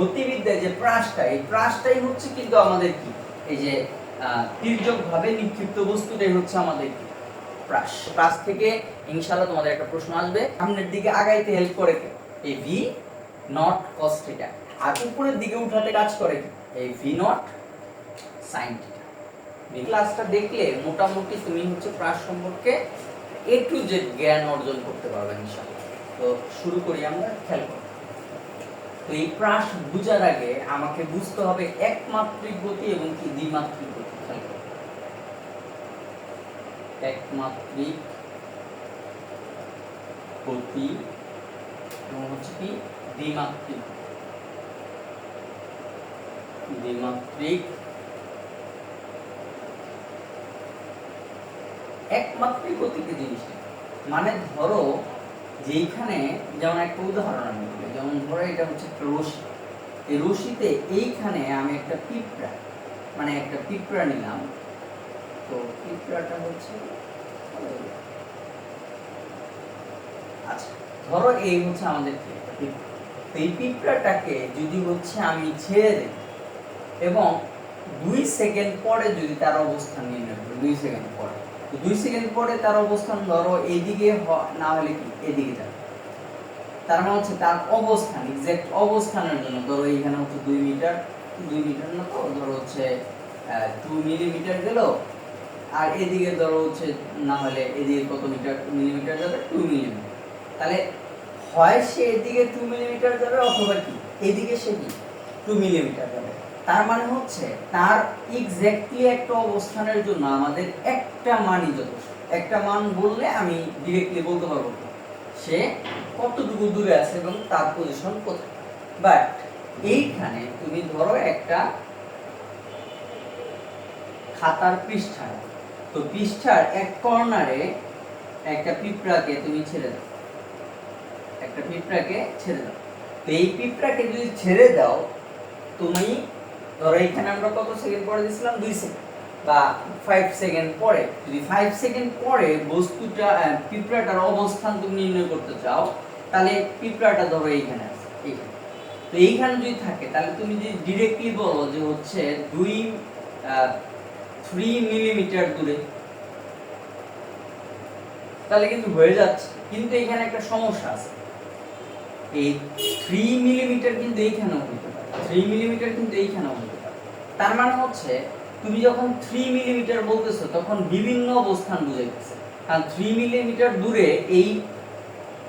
গতিবিদ্যায় যে প্রাসটা, এই প্রাসটাই হচ্ছে কিন্তু আমাদের কি, এই যে তির্যক ভাবে নিক্ষিপ্ত বস্তুটাই হচ্ছে আমাদের কি প্রাস। প্রাস থেকে ইনশাআল্লাহ তোমাদের একটা প্রশ্ন আসবে, সামনের দিকে আগাইতে হেল্প করে কি এই ভি নট কস থিটা, আর উপরের দিকে উঠাতে কাজ করে কি এই ভি নট সাইন থিটা। এই ক্লাসটা দেখলে মোটামুটি তুমি হচ্ছে প্রাস সম্পর্কে এ টু জেড জ্ঞান অর্জন করতে পারবে ইনশাআল্লাহ। তো শুরু করি আমরা, খেয়াল করো। তো এই প্রাস বুঝার আগে আমাকে বুঝতে হবে একমাত্রিক গতি এবং কি দ্বিমাত্রিক গতি। খেয়াল করো, একমাত্রিক গতি এবং হচ্ছে কি দ্বিমাত্রিক দ্বিমাত্রিক একমাত্রিক গতি কি জিনিসটা, মানে ধরো যেইখানে, যেমন একটা উদাহরণ আমি বলি, যেমন ধরো এটা হচ্ছে একটা রশি, এই রশিতে এইখানে আমি একটা পিঁপড়া, মানে একটা পিঁপড়া নিলাম। তো পিঁপড়াটা হচ্ছে, আচ্ছা ধরো এই হচ্ছে আমাদের পিঁপড়া। তো এই পিঁপড়াটাকে যদি হচ্ছে আমি ছেড়ে দিই এবং 2 সেকেন্ড পরে যদি তার অবস্থান নির্ণয় করি, 2 সেকেন্ড পরে, তো 2 সেকেন্ড পরে তার অবস্থান ধরো এইদিকে না হলে কি এদিকে যাবে, তার মানে হচ্ছে তার অবস্থান, এক্সাক্ট অবস্থানের জন্য ধরো এইখানে হচ্ছে 2 মিটার, 2 মিটার না তো ধরো হচ্ছে 2 মিলিমিটার গেল, আর এদিকে ধরো হচ্ছে না হলে এদিকে কত মিটার মিলিমিটার যাবে, 2 মিলিমিটার। তাহলে হয় সে এদিকে 2 মিলিমিটার যাবে অথবা কি এদিকে সে কি 2 মিলিমিটার যাবে। তার মানে হচ্ছে তার এক্স্যাক্টলি একটা অবস্থানের জন্য আমাদের একটা মানই যথেষ্ট। একটা মান বললে আমি ডিরেক্টলি বলতে পারবো সে কতটুকু দূরে আছে এবং তার পজিশন কোথায়। বাট এইখানে তুমি ধরো একটা খাতার পৃষ্ঠা, তো পৃষ্ঠার এক কর্নারে একটা পিঁপড়াকে তুমি ছেড়ে দাও, একটা পিঁপড়াকে ছেড়ে দাও। তো এই পিঁপড়াকে যদি ছেড়ে দাও তুমি ধরো এখানে আমরা কত সেকেন্ড পরে দিয়েছিলাম, 2 সেকেন্ড বা 5 সেকেন্ড পরে, যদি 5 সেকেন্ড পরে বস্তুটা পিঁপড়াটার অবস্থান তুমি নির্ণয় করতে চাও, তাহলে পিঁপড়াটা ধরো এইখানে আছে, এইখানে। তো এইখানে যদি থাকে তাহলে তুমি যদি ডিরেক্টলি বলো যে হচ্ছে 3 মিলিমিটার দূরে, তাহলে কিন্তু হয়ে যাচ্ছে। কিন্তু এখানে একটা সমস্যা আছে, এই 3 মিলিমিটার কিন্তু এইখানেও হতে পারে, 3 মিলিমিটার কিন্তু এইখানেও হতে পারে। তার মানে হচ্ছে তুমি যখন 3 মিলিমিটার বলতেছো তখন বিভিন্ন অবস্থান বুঝাইতেছে, কারণ 3 মিলিমিটার দূরে এই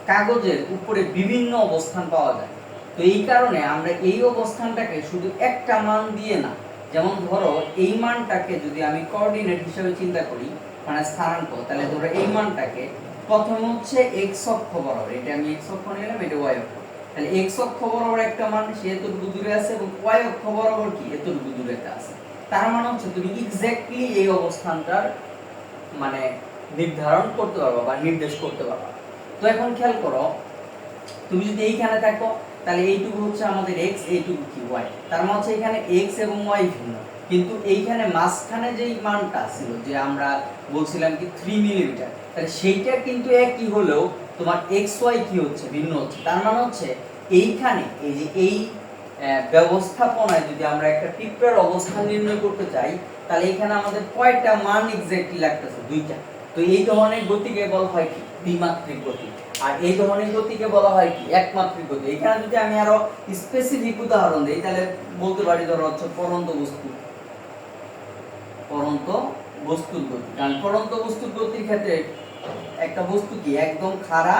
কাগজের উপরে বিভিন্ন অবস্থান পাওয়া যায়। তো এই কারণে আমরা এই অবস্থানটাকে শুধু একটা মান দিয়ে না, যেমন ধরো এই মানটাকে যদি আমি কোঅর্ডিনেট হিসেবে চিন্তা করি, মানে স্থানাঙ্ক, তাহলে ধরো এই মানটাকে প্রথম হচ্ছে x অক্ষ বরাবর, এটা আমি x অক্ষ নিলাম, এটা y অক্ষ, তাহলে x অক্ষ বরাবর একটা মান সে এতটুকু দূরে আছে এবং y অক্ষ বরাবর কি এতটুকু দূরে আছে। তার মানে হচ্ছে তুমি এক্স্যাক্টলি এই অবস্থানটার মানে নির্ধারণ করতে পারবা বা নির্দেশ করতে পারবা। তো এখন খেয়াল করো, তুমি যদি এইখানে থাকো তাহলে এইটুকু হচ্ছে আমাদের x, এইটুকু কি y, তার মানে হচ্ছে এখানে x এবং y ভিন্ন, কিন্তু এইখানে মাঝখানে যেই মানটা ছিল যে আমরা বলছিলাম কি 3 মিলিমিটার, তাহলে সেইটা কিন্তু একই হলেও তোমার x y কি হচ্ছে ভিন্ন হচ্ছে। তার মানে হচ্ছে এইখানে এই যে এই ব্যবস্থাপনায় যদি আমরা একটা পিঁপড়ার অবস্থান নির্ণয় করতে চাই, তাহলে এখানে আমাদের কয়টা মান এক্স্যাক্টলি লাগতেছে, 2টা। তো এই ধরনের গতিকে বলা হয় কি দ্বিমাত্রিক গতি, আর এই ধরনের গতিকে বলা হয় কি একমাত্রিক গতি। এখানে যদি আমি আরো স্পেসিফিক উদাহরণ দেই তাহলে বলতে পারি ধরো হচ্ছে পরন্ত বস্তুর গতি, কারণ পরন্ত বস্তুর গতির ক্ষেত্রে একটা বস্তু কি একদম খাড়া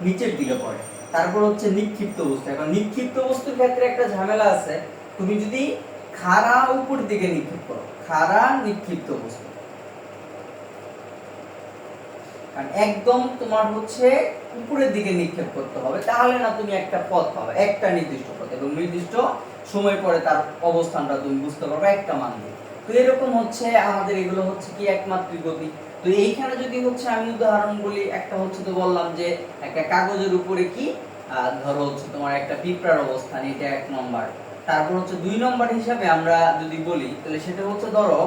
নিচের দিকে পড়ে, তারপর হচ্ছে নিক্ষিপ্ত বস্তু। এখন নিক্ষিপ্ত বস্তুর ক্ষেত্রে একটা ঝামেলা আছে, তুমি যদি খাড়া উপর দিকে নিক্ষেপ করো, খাড়া নিক্ষিপ্ত বস্তু, কারণ একদম তোমার হচ্ছে উপরের দিকে নিক্ষেপ করতে হবে, তাহলে না তুমি একটা পথ পাবে, একটা নির্দিষ্ট পথ, এবং নির্দিষ্ট সময় পরে তার অবস্থানটা তুমি বুঝতে পারবে একটা মান দিয়ে। তো এরকম হচ্ছে আমাদের এগুলো হচ্ছে কি একমাত্রিক গতি। তো এইখানে যদি হচ্ছে আমি উদাহরণ বলি, একটা হচ্ছে তো বললাম যে একটা কাগজের উপরে কি ধরো হচ্ছে তোমার একটা পিঁপড়ার অবস্থান, এটা 1 নম্বর। তারপর হচ্ছে 2 নম্বর হিসাবে আমরা যদি বলি তাহলে সেটা হচ্ছে ধরো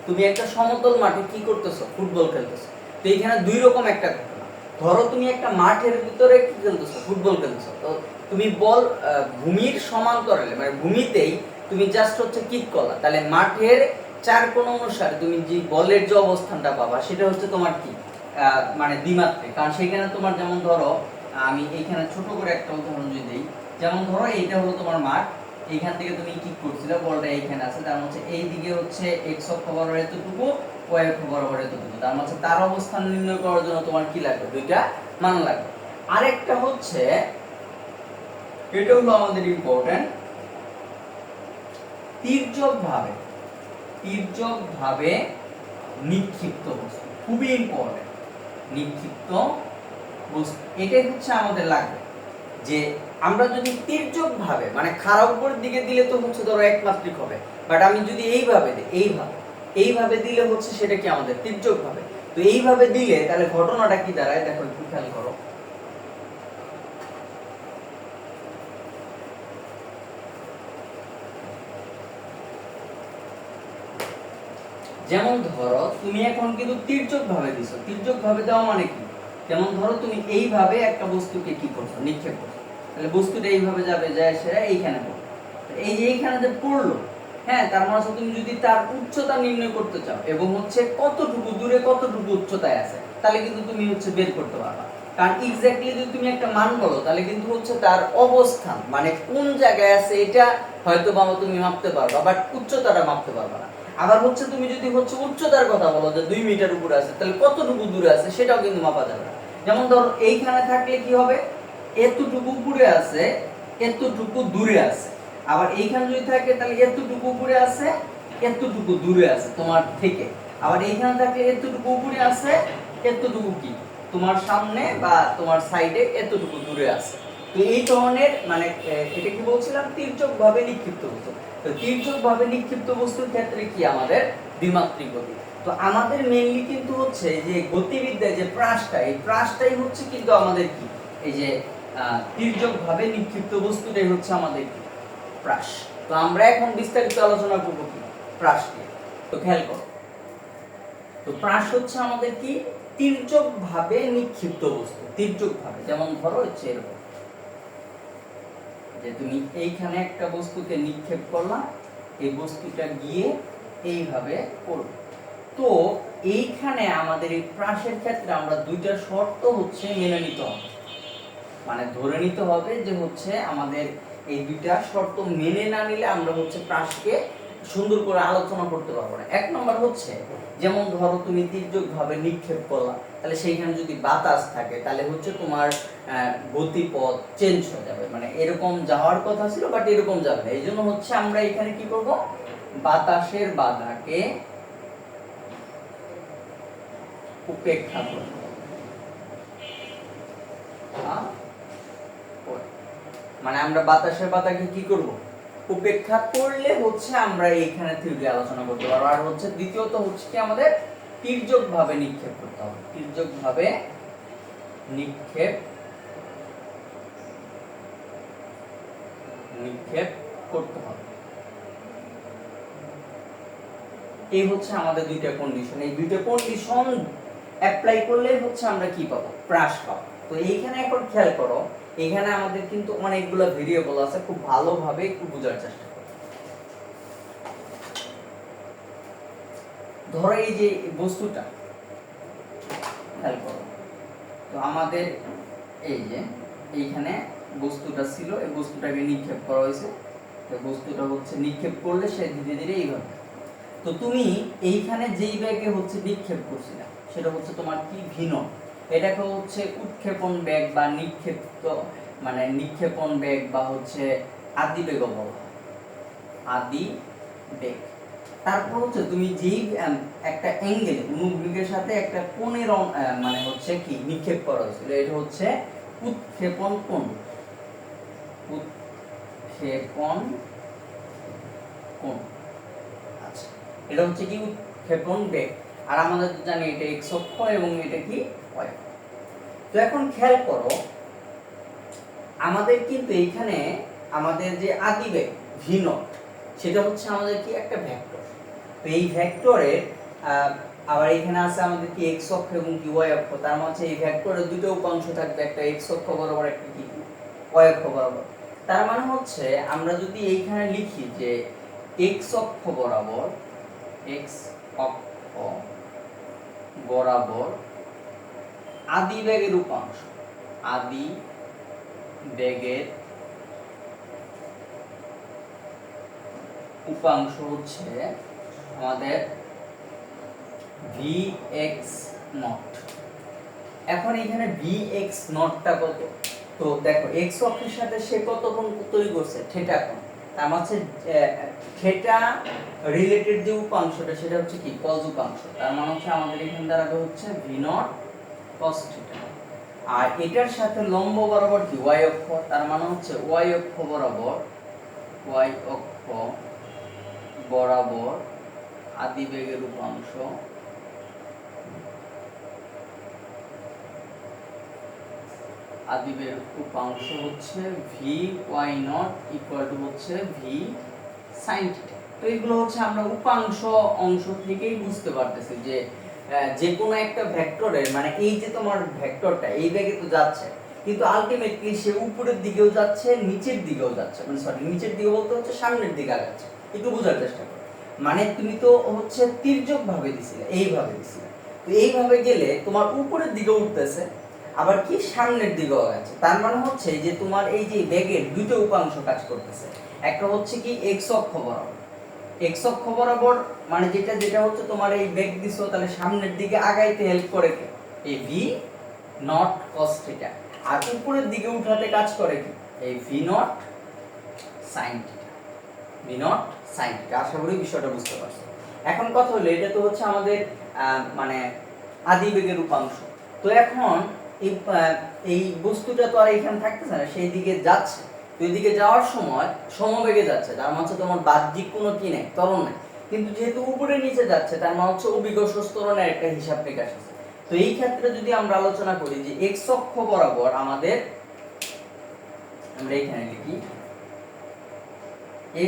তুমি একটা সমতল মাঠে কি করতেছো, ফুটবল খেলতেছো। তো এইখানে 2 রকম একটা ঘটনা, ধরো তুমি একটা মাঠের ভিতরে কি খেলতেছো, ফুটবল খেলছো, তো তুমি বল ভূমির সমান্তরালে মানে ভূমিতেই তুমি জাস্ট হচ্ছে কিক করলা, তাহলে মাঠের চার কোণ অনুসারে তুমি যে বলের যে অবস্থানটা পাবা সেটা হচ্ছে তোমার কি মানে দ্বিমাত্রিক। কারণ সেখানে তোমার যেমন ধরো আমি এইখানে ছোট করে একটা উদাহরণ যদি দিই, যেমন ধরো এইটা হলো তোমার মাঠ, এইখান থেকে তুমি কিক করছিলে, বলটা এইখানে আছে, তার হচ্ছে এই দিকে হচ্ছে এক্স অক্ষ বরাবর এতটুকু, ওয়াই অক্ষ বরাবর এতটুকু, তার হচ্ছে তার অবস্থান নির্ণয় করার জন্য তোমার কি লাগবে, দুইটা মান লাগবে। আরেকটা হচ্ছে এটা হলো আমাদের ইম্পর্টেন্ট, তির্যকভাবে নিক্ষিপ্ত বস্তু, খুবই ইম্পর্টেন্ট। নিক্ষিপ্ত বস্তু এটাই হচ্ছে আমাদের লাগবে, যে আমরা যদি তির্যকভাবে মানে খাড়া উপরের দিকে দিলে তো হচ্ছে ধরো একমাত্রিক হবে, বাট আমি যদি এইভাবে দিই, এইভাবে দিলে হচ্ছে সেটা কি আমাদের তির্যকভাবে। তো এইভাবে দিলে তাহলে ঘটনাটা কি দাঁড়ায় দেখো, একটু খেয়াল করো। যেমন ধরো তুমি এখন কিন্তু তির্যকভাবে দিছো, তির্যকভাবে দেওয়া মানে কি, যেমন ধরো তুমি এইভাবে একটা বস্তুকে কি করছো, নিক্ষেপ করছো, তাহলে বস্তুটা এইভাবে যাবে, যায় সেটা এইখানে পড়বে, এই যে এইখানে যে পড়লো, হ্যাঁ, তার মানে হচ্ছে তুমি যদি তার উচ্চতা নির্ণয় করতে চাও এবং হচ্ছে কতটুকু দূরে কতটুকু উচ্চতায় আছে, তাহলে কিন্তু তুমি হচ্ছে বের করতে পারবা। কারণ এক্স্যাক্টলি যদি তুমি একটা মান বলো তাহলে কিন্তু হচ্ছে তার অবস্থান মানে কোন জায়গায় আছে এটা হয়তো বা তুমি মাপতে পারবা, বাট উচ্চতাটা মাপতে পারবা না। আবার হচ্ছে তুমি যদি হচ্ছে উচ্চতার কথা বলো যে 2 মিটার উপরে আছে, তাহলে কতটুকু দূরে আছে সেটাও কিন্তু মাপা যাবে না। যেমন ধরো এইখানে থাকলে কি হবে, এতটুকু উপরে আছে, এতটুকু দূরে আছে। আবার এইখানে যদি থাকে তাহলে এতটুকু উপরে আছে, এতটুকু দূরে আছে তোমার থেকে। আবার এইখানে থাকলে এতটুকু উপরে আছে, এতটুকু কি তোমার সামনে বা তোমার সাইডে এতটুকু দূরে আছে। তো এই ধরনের মানে এটা কি বলছিলাম, তির্যকভাবে নিক্ষিপ্ত বস্তু। তো তির্যকভাবে নিক্ষিপ্ত বস্তুর ক্ষেত্রে কি আমাদের দ্বিমাত্রিক গতি। তো আমাদের মেইনলি কিন্তু হচ্ছে যে গতিবিদ্যায় যে প্রাসটা, এই প্রাসটাই হচ্ছে কিন্তু আমাদের কি এই যে তির্যকভাবে নিক্ষিপ্ত বস্তুটাই হচ্ছে আমাদের কি প্রাস। তো আমরা এখন বিস্তারিত আলোচনা করব কি প্রাস নিয়ে। তো খেয়াল করো, তো প্রাস হচ্ছে আমাদের কি তির্যকভাবে নিক্ষিপ্ত বস্তু, তির্যকভাবে। যেমন ধরো হচ্ছে এরকম যে তুমি এইখানে একটা বস্তুকে নিক্ষেপ করলা, এই বস্তুটা গিয়ে এইভাবে পড়বে। তো এইখানে আমাদের এই প্রাসের ক্ষেত্রে আমরা দুইটা শর্ত হচ্ছে মেনে নিতে হবে, মানে ধরে নিতে হবে যে হচ্ছে আমাদের এই দুইটা শর্ত মেনে না নিলে আমরা হচ্ছে প্রাসকে সুন্দর করে আলোচনা করতে পারবো না। এক নম্বর হচ্ছে যেমন ধরো তুমি তির্যকভাবে নিক্ষেপ করলা, তাহলে সেইখানে যদি বাতাস থাকে তাহলে হচ্ছে তোমার গতিপথ চেঞ্জ হয়ে যাবে, মানে এরকম যাওয়ার কথা ছিল বাট এরকম যাবে না। এই জন্য হচ্ছে আমরা এখানে কি করব, বাতাসের বাধাকে উপেক্ষা করব। মানে আমরা বাতাসের বাধাকে কি করব, উপেক্ষা করলে হচ্ছে আমরা এইখানে থিওরি আলোচনা করতে পারবো। আর হচ্ছে দ্বিতীয়ত হচ্ছে কি আমাদের তির্যকভাবে নিক্ষেপ করতে হবে, তির্যকভাবে নিক্ষেপ করতে হবে। এই হচ্ছে আমাদের দুইটা কন্ডিশন, এই দুইটা কন্ডিশন অ্যাপ্লাই করলে হচ্ছে আমরা কি পাবো, প্রাস পাবো। তো এইখানে এখন খেয়াল করো, এখানে আমাদের কিন্তু অনেকগুলো ভেরিয়েবল আছে, খুব ভালোভাবে একটু বোঝার চেষ্টা করো। ধরো এই যে বস্তুটা খেয়াল করো, তো আমাদের এই যে এইখানে বস্তুটা ছিল, এই বস্তুটাকে নিক্ষেপ করা হয়েছে, তো বস্তুটা হচ্ছে নিক্ষেপ করলে সে ধীরে ধীরে এইভাবে। তো তুমি এইখানে যেই ব্যাগে হচ্ছে নিক্ষেপ করছিলে সেটা হচ্ছে তোমার কি ভিন্ন, এটাকে হচ্ছে উৎক্ষেপণ বেগ বা নিক্ষেপ্ত মানে নিক্ষেপণ বেগ বা হচ্ছে আদি বেগ বলা হয়, আদি বেগ। তারপর হচ্ছে তুমি যেই একটা অ্যাঙ্গেল অনুভূমিকের সাথে একটা কোণের মানে হচ্ছে কি নিক্ষেপ করা হয়েছিল, এটা হচ্ছে উৎক্ষেপণ কোণ, উৎক্ষেপণ কোণ। আচ্ছা, এটা হচ্ছে কি উৎক্ষেপণ বেগ। আর আমাদের জানি এটা এক্স অক্ষ এবং এটা কি ওয়াই। তো এখন খেয়াল করো, আমাদের কিন্তু এইখানে আমাদের যে আদি বেগ ভি নট, সেটা হচ্ছে আমাদের কি একটা ভেক্টর। তো এই ভেক্টরের আবার এখানে আছে আমাদের কি x অক্ষ এবং কি y অক্ষ, তার মানে হচ্ছে এই ভেক্টরের দুটো উপাংশ থাকবে, একটা x অক্ষ বরাবর একটা কি y অক্ষ বরাবর। তার মানে হচ্ছে আমরা যদি এইখানে লিখি যে x অক্ষ বরাবর আদি বেগের উপাংশ, আদি বেগের উপাংশ হচ্ছে আমাদের vx নট। এখন এখানে vx নটটা কত? তো দেখো x অক্ষের সাথে সে কত কোণ তৈরি করছে? থিটা কোণ। তার মানে হচ্ছে থিটা রিলেটেড যে উপাংশটা সেটা হচ্ছে কি cos উপাংশ। তার মানে হচ্ছে আমাদের এখানে দাঁড়াবে হচ্ছে v নট cos থিটা। আর এটার সাথে লম্ব বরাবর কি y অক্ষ, তার মানে হচ্ছে y অক্ষ বরাবর আদি বেগের উপাংশ হচ্ছে vy নট ইকুয়াল টু হচ্ছে v sin থিটা। তো এগুলো হচ্ছে আমরা উপাংশ অংশ থেকেই বুঝতে পারতেছি যে যে কোনো একটা ভেক্টরের মানে এই যে তোমার ভেক্টরটা এই বেগে তো যাচ্ছে, কিন্তু আলটিমেটলি সে উপরের দিকেও যাচ্ছে নিচের দিকেও যাচ্ছে, মানে সরি নিচের দিকে বলতে হচ্ছে সামনের দিকে আগাচ্ছে। একটু বোঝার চেষ্টা করো, মানে তুমি তো হচ্ছে তির্যক ভাবে দিছিলে, এইভাবে দিছিলে, তো এইভাবে গেলে তোমার উপরের দিকে উঠতেছে আবার কি সামনের দিকেও আগাচ্ছে। তার মানে হচ্ছে যে তোমার এই যে বেগের দুটো উপাংশ কাজ করতেছে, একটা হচ্ছে কি x অক্ষ বরাবর, x অক্ষ বরাবর মানে যেটা হচ্ছে তোমার এই বেগ দিছো তাহলে সামনের দিকে আগাইতে হেল্প করে কি এই v নট cos থিটা, আর উপরের দিকে উঠাতে কাজ করে কি এই v not sin theta, v not sin theta. আশা করি বিষয়টা বুঝতে পারছো। এখন কথা হলো এটা তো হচ্ছে আমাদের মানে আদি বেগের উপাংশ। তো এখন এই বস্তুটা তো আর এখানে থাকতেছে না, সেই দিকে যাচ্ছে। তো এদিকে যাওয়ার সময় সমবেগে যাচ্ছে, তার মানে হচ্ছে তোমার বাহ্যিক কোনো কি নেই, ত্বরণ নেই, কিন্তু যেহেতু উপরে নিচে যাচ্ছে তার মানে হচ্ছে অভিকর্ষ ত্বরণের একটা হিসাব নিকাশ আছে। তো এই ক্ষেত্রে যদি আমরা আলোচনা করি যে x অক্ষ বরাবর আমাদের, আমরা এখানে লিখি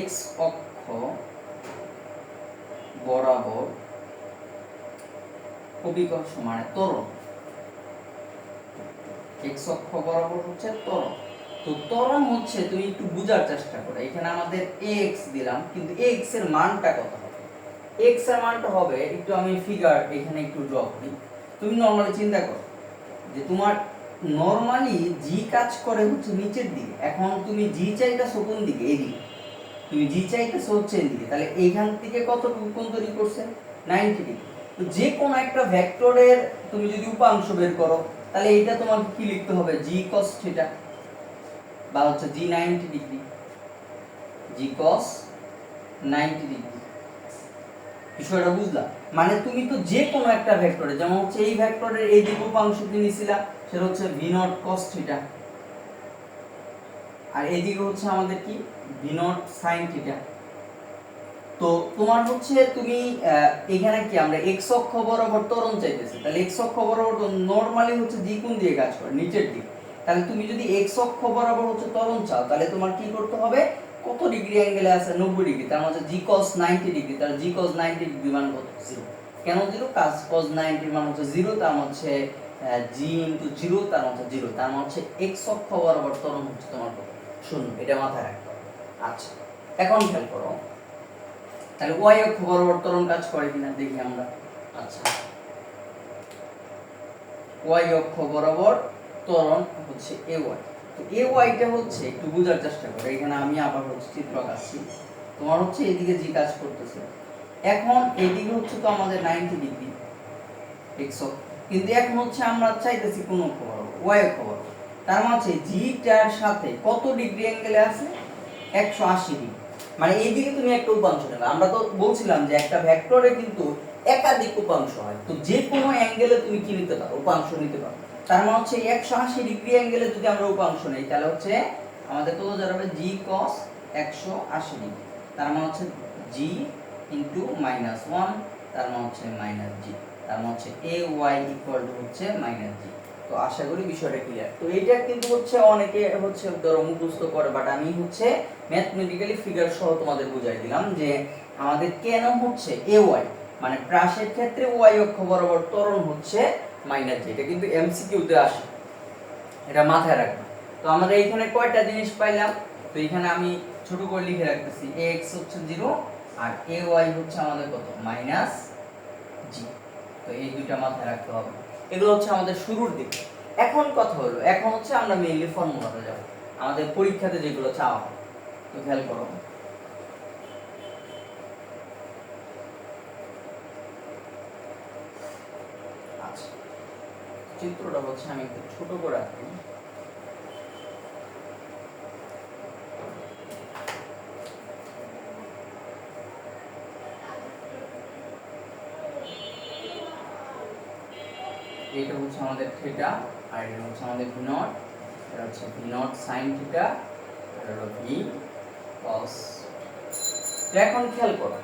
x অক্ষ বরাবর অভিকর্ষ মানে ত্বরণ, x অক্ষ বরাবর হচ্ছে ত্বরণ। তো ত্বরণ হচ্ছে তুমি একটু বোঝার চেষ্টা করো, এখানে আমাদের ax দিলাম, কিন্তু x এর মানটা কত হবে? x এর মানটা হবে, একটু আমি ফিগার এখানে একটু ড্র করি। তুমি নরমালি চিন্তা করো যে তোমার নরমালি g কাজ করে হচ্ছে নিচের দিকে, এখন তুমি g চাইতেছো কোন দিকে? এদিকে। তুমি g চাইতেছো হচ্ছে এদিকে, তাহলে এইখান থেকে কতটুকু কোণ তৈরি করছে? 90 ডিগ্রি। তো যে কোন একটা ভেক্টরের তুমি যদি উপাংশ বের করো তাহলে এটা তোমাকে কি লিখতে হবে? g cos থিটা বা হচ্ছে g 90 degree, g cos 90 degree. বিষয়টা বুঝলা? মানে তুমি তো যে কোনো একটা ভেক্টরে, যেমন হচ্ছে এই ভেক্টরের এই দিক উপাংশ কি নিছিলা, সেটা হচ্ছে v নট cos থিটা, আর এইদিকে হচ্ছে আমাদের কি v নট sin থিটা। তো তোমার হচ্ছে তুমি এখানে কি আমরা x অক্ষ বরাবর ত্বরণ চাইতেছি, তাহলে x অক্ষ বরাবর নরমালি হচ্ছে g কোণ দিয়ে কাজ করে? নিচের দিকে। তাহলে তুমি যদি x অক্ষ বরাবর হচ্ছে ত্বরণ চাও তাহলে তোমার কি করতে হবে? কত ডিগ্রি অ্যাঙ্গেলে আছে? 90 ডিগ্রি, তার মানে g cos 90 ডিগ্রি, তাহলে g cos 90 ডিগ্রি মান কত? 0। কেন 0? cos 90 মান হচ্ছে 0, তার মানে হচ্ছে g * 0, তার মানে হচ্ছে 0, তার মানে হচ্ছে x অক্ষ বরাবর ত্বরণ হচ্ছে তোমার কত? 0। এটা মাথায় রাখতে হবে। আচ্ছা, এখন খেয়াল করো তাহলে y অক্ষ বরাবর ত্বরণ কাজ করে কিনা দেখি আমরা। আচ্ছা, y অক্ষ বরাবর ত্বরণ হচ্ছে ay। তো ay টা হচ্ছে একটু বোঝার চেষ্টা করো, এখানে আমি আবার হচ্ছে চিত্র আঁকছি। তোমার হচ্ছে এদিকে জি কাজ করতেছে, এখন এদিকে হচ্ছে তো আমাদের 90 ডিগ্রি x অক্ষ, কিন্তু এখন হচ্ছে আমরা চাইতেছি কোন অক্ষ বরাবর? y অক্ষ বরাবর। তার মানে হচ্ছে জি টার সাথে কত ডিগ্রি অ্যাঙ্গেলে আছে? 180 ডিগ্রি। মানে এইদিকে তুমি একটা উপাংশ নেবে, আমরা তো বলছিলাম যে একটা ভেক্টরে কিন্তু একাধিক উপাংশ হয়, তো যে কোনো অ্যাঙ্গেলে তুমি কি নিতে পারো? উপাংশ নিতে পারো। তার মানে হচ্ছে 180 ডিগ্রি অ্যাঙ্গেলে যদি আমরা উপাংশ নেই তাহলে হচ্ছে আমাদের কত দাঁড়াবে? g cos 180 ডিগ্রি, তার মানে হচ্ছে g * -1, তার মানে হচ্ছে -g, তার মানে হচ্ছে ay হচ্ছে -g। তো আশা করি বিষয়টা ক্লিয়ার। তো এটা কিন্তু হচ্ছে অনেকে হচ্ছে ধরো মুখস্থ করে, বাট আমি হচ্ছে ম্যাথমেটিক্যালি ফিগার সহ তোমাদের বুঝাই দিলাম যে আমাদের কেন হচ্ছে ay, মানে প্রাসের ক্ষেত্রে ওয়াই অক্ষ বরাবর ত্বরণ হচ্ছে মাইনাস জি। এটা কিন্তু এমসিকিউ তে আসে, এটা মাথায় রাখবে। তো আমরা এইখানে কয়টা জিনিস পাইলাম, তো এখানে আমি ছোট করে লিখে রাখতেছি x হচ্ছে 0 আর ay হচ্ছে আমাদের কত মাইনাস জি। তো এই দুইটা মাথায় রাখতে হবে। এগুলো হচ্ছে আমাদের শুরুর দিক। এখন কথা হলো, এখন হচ্ছে আমরা মেইনলি ফর্মুলাতে যাব, আমাদের পরীক্ষাতে যেগুলো চাওয়া হয়। তো খেয়াল করো, আচ্ছা চিত্রটা হচ্ছে আমি একটু ছোট করে রাখি। এটা হচ্ছে আমাদের থিটা আর এটা হচ্ছে আমাদের ভি নট, এটা হচ্ছে ভি নট সাইন থিটা আর হলো ভি কস। এখন খেয়াল করো,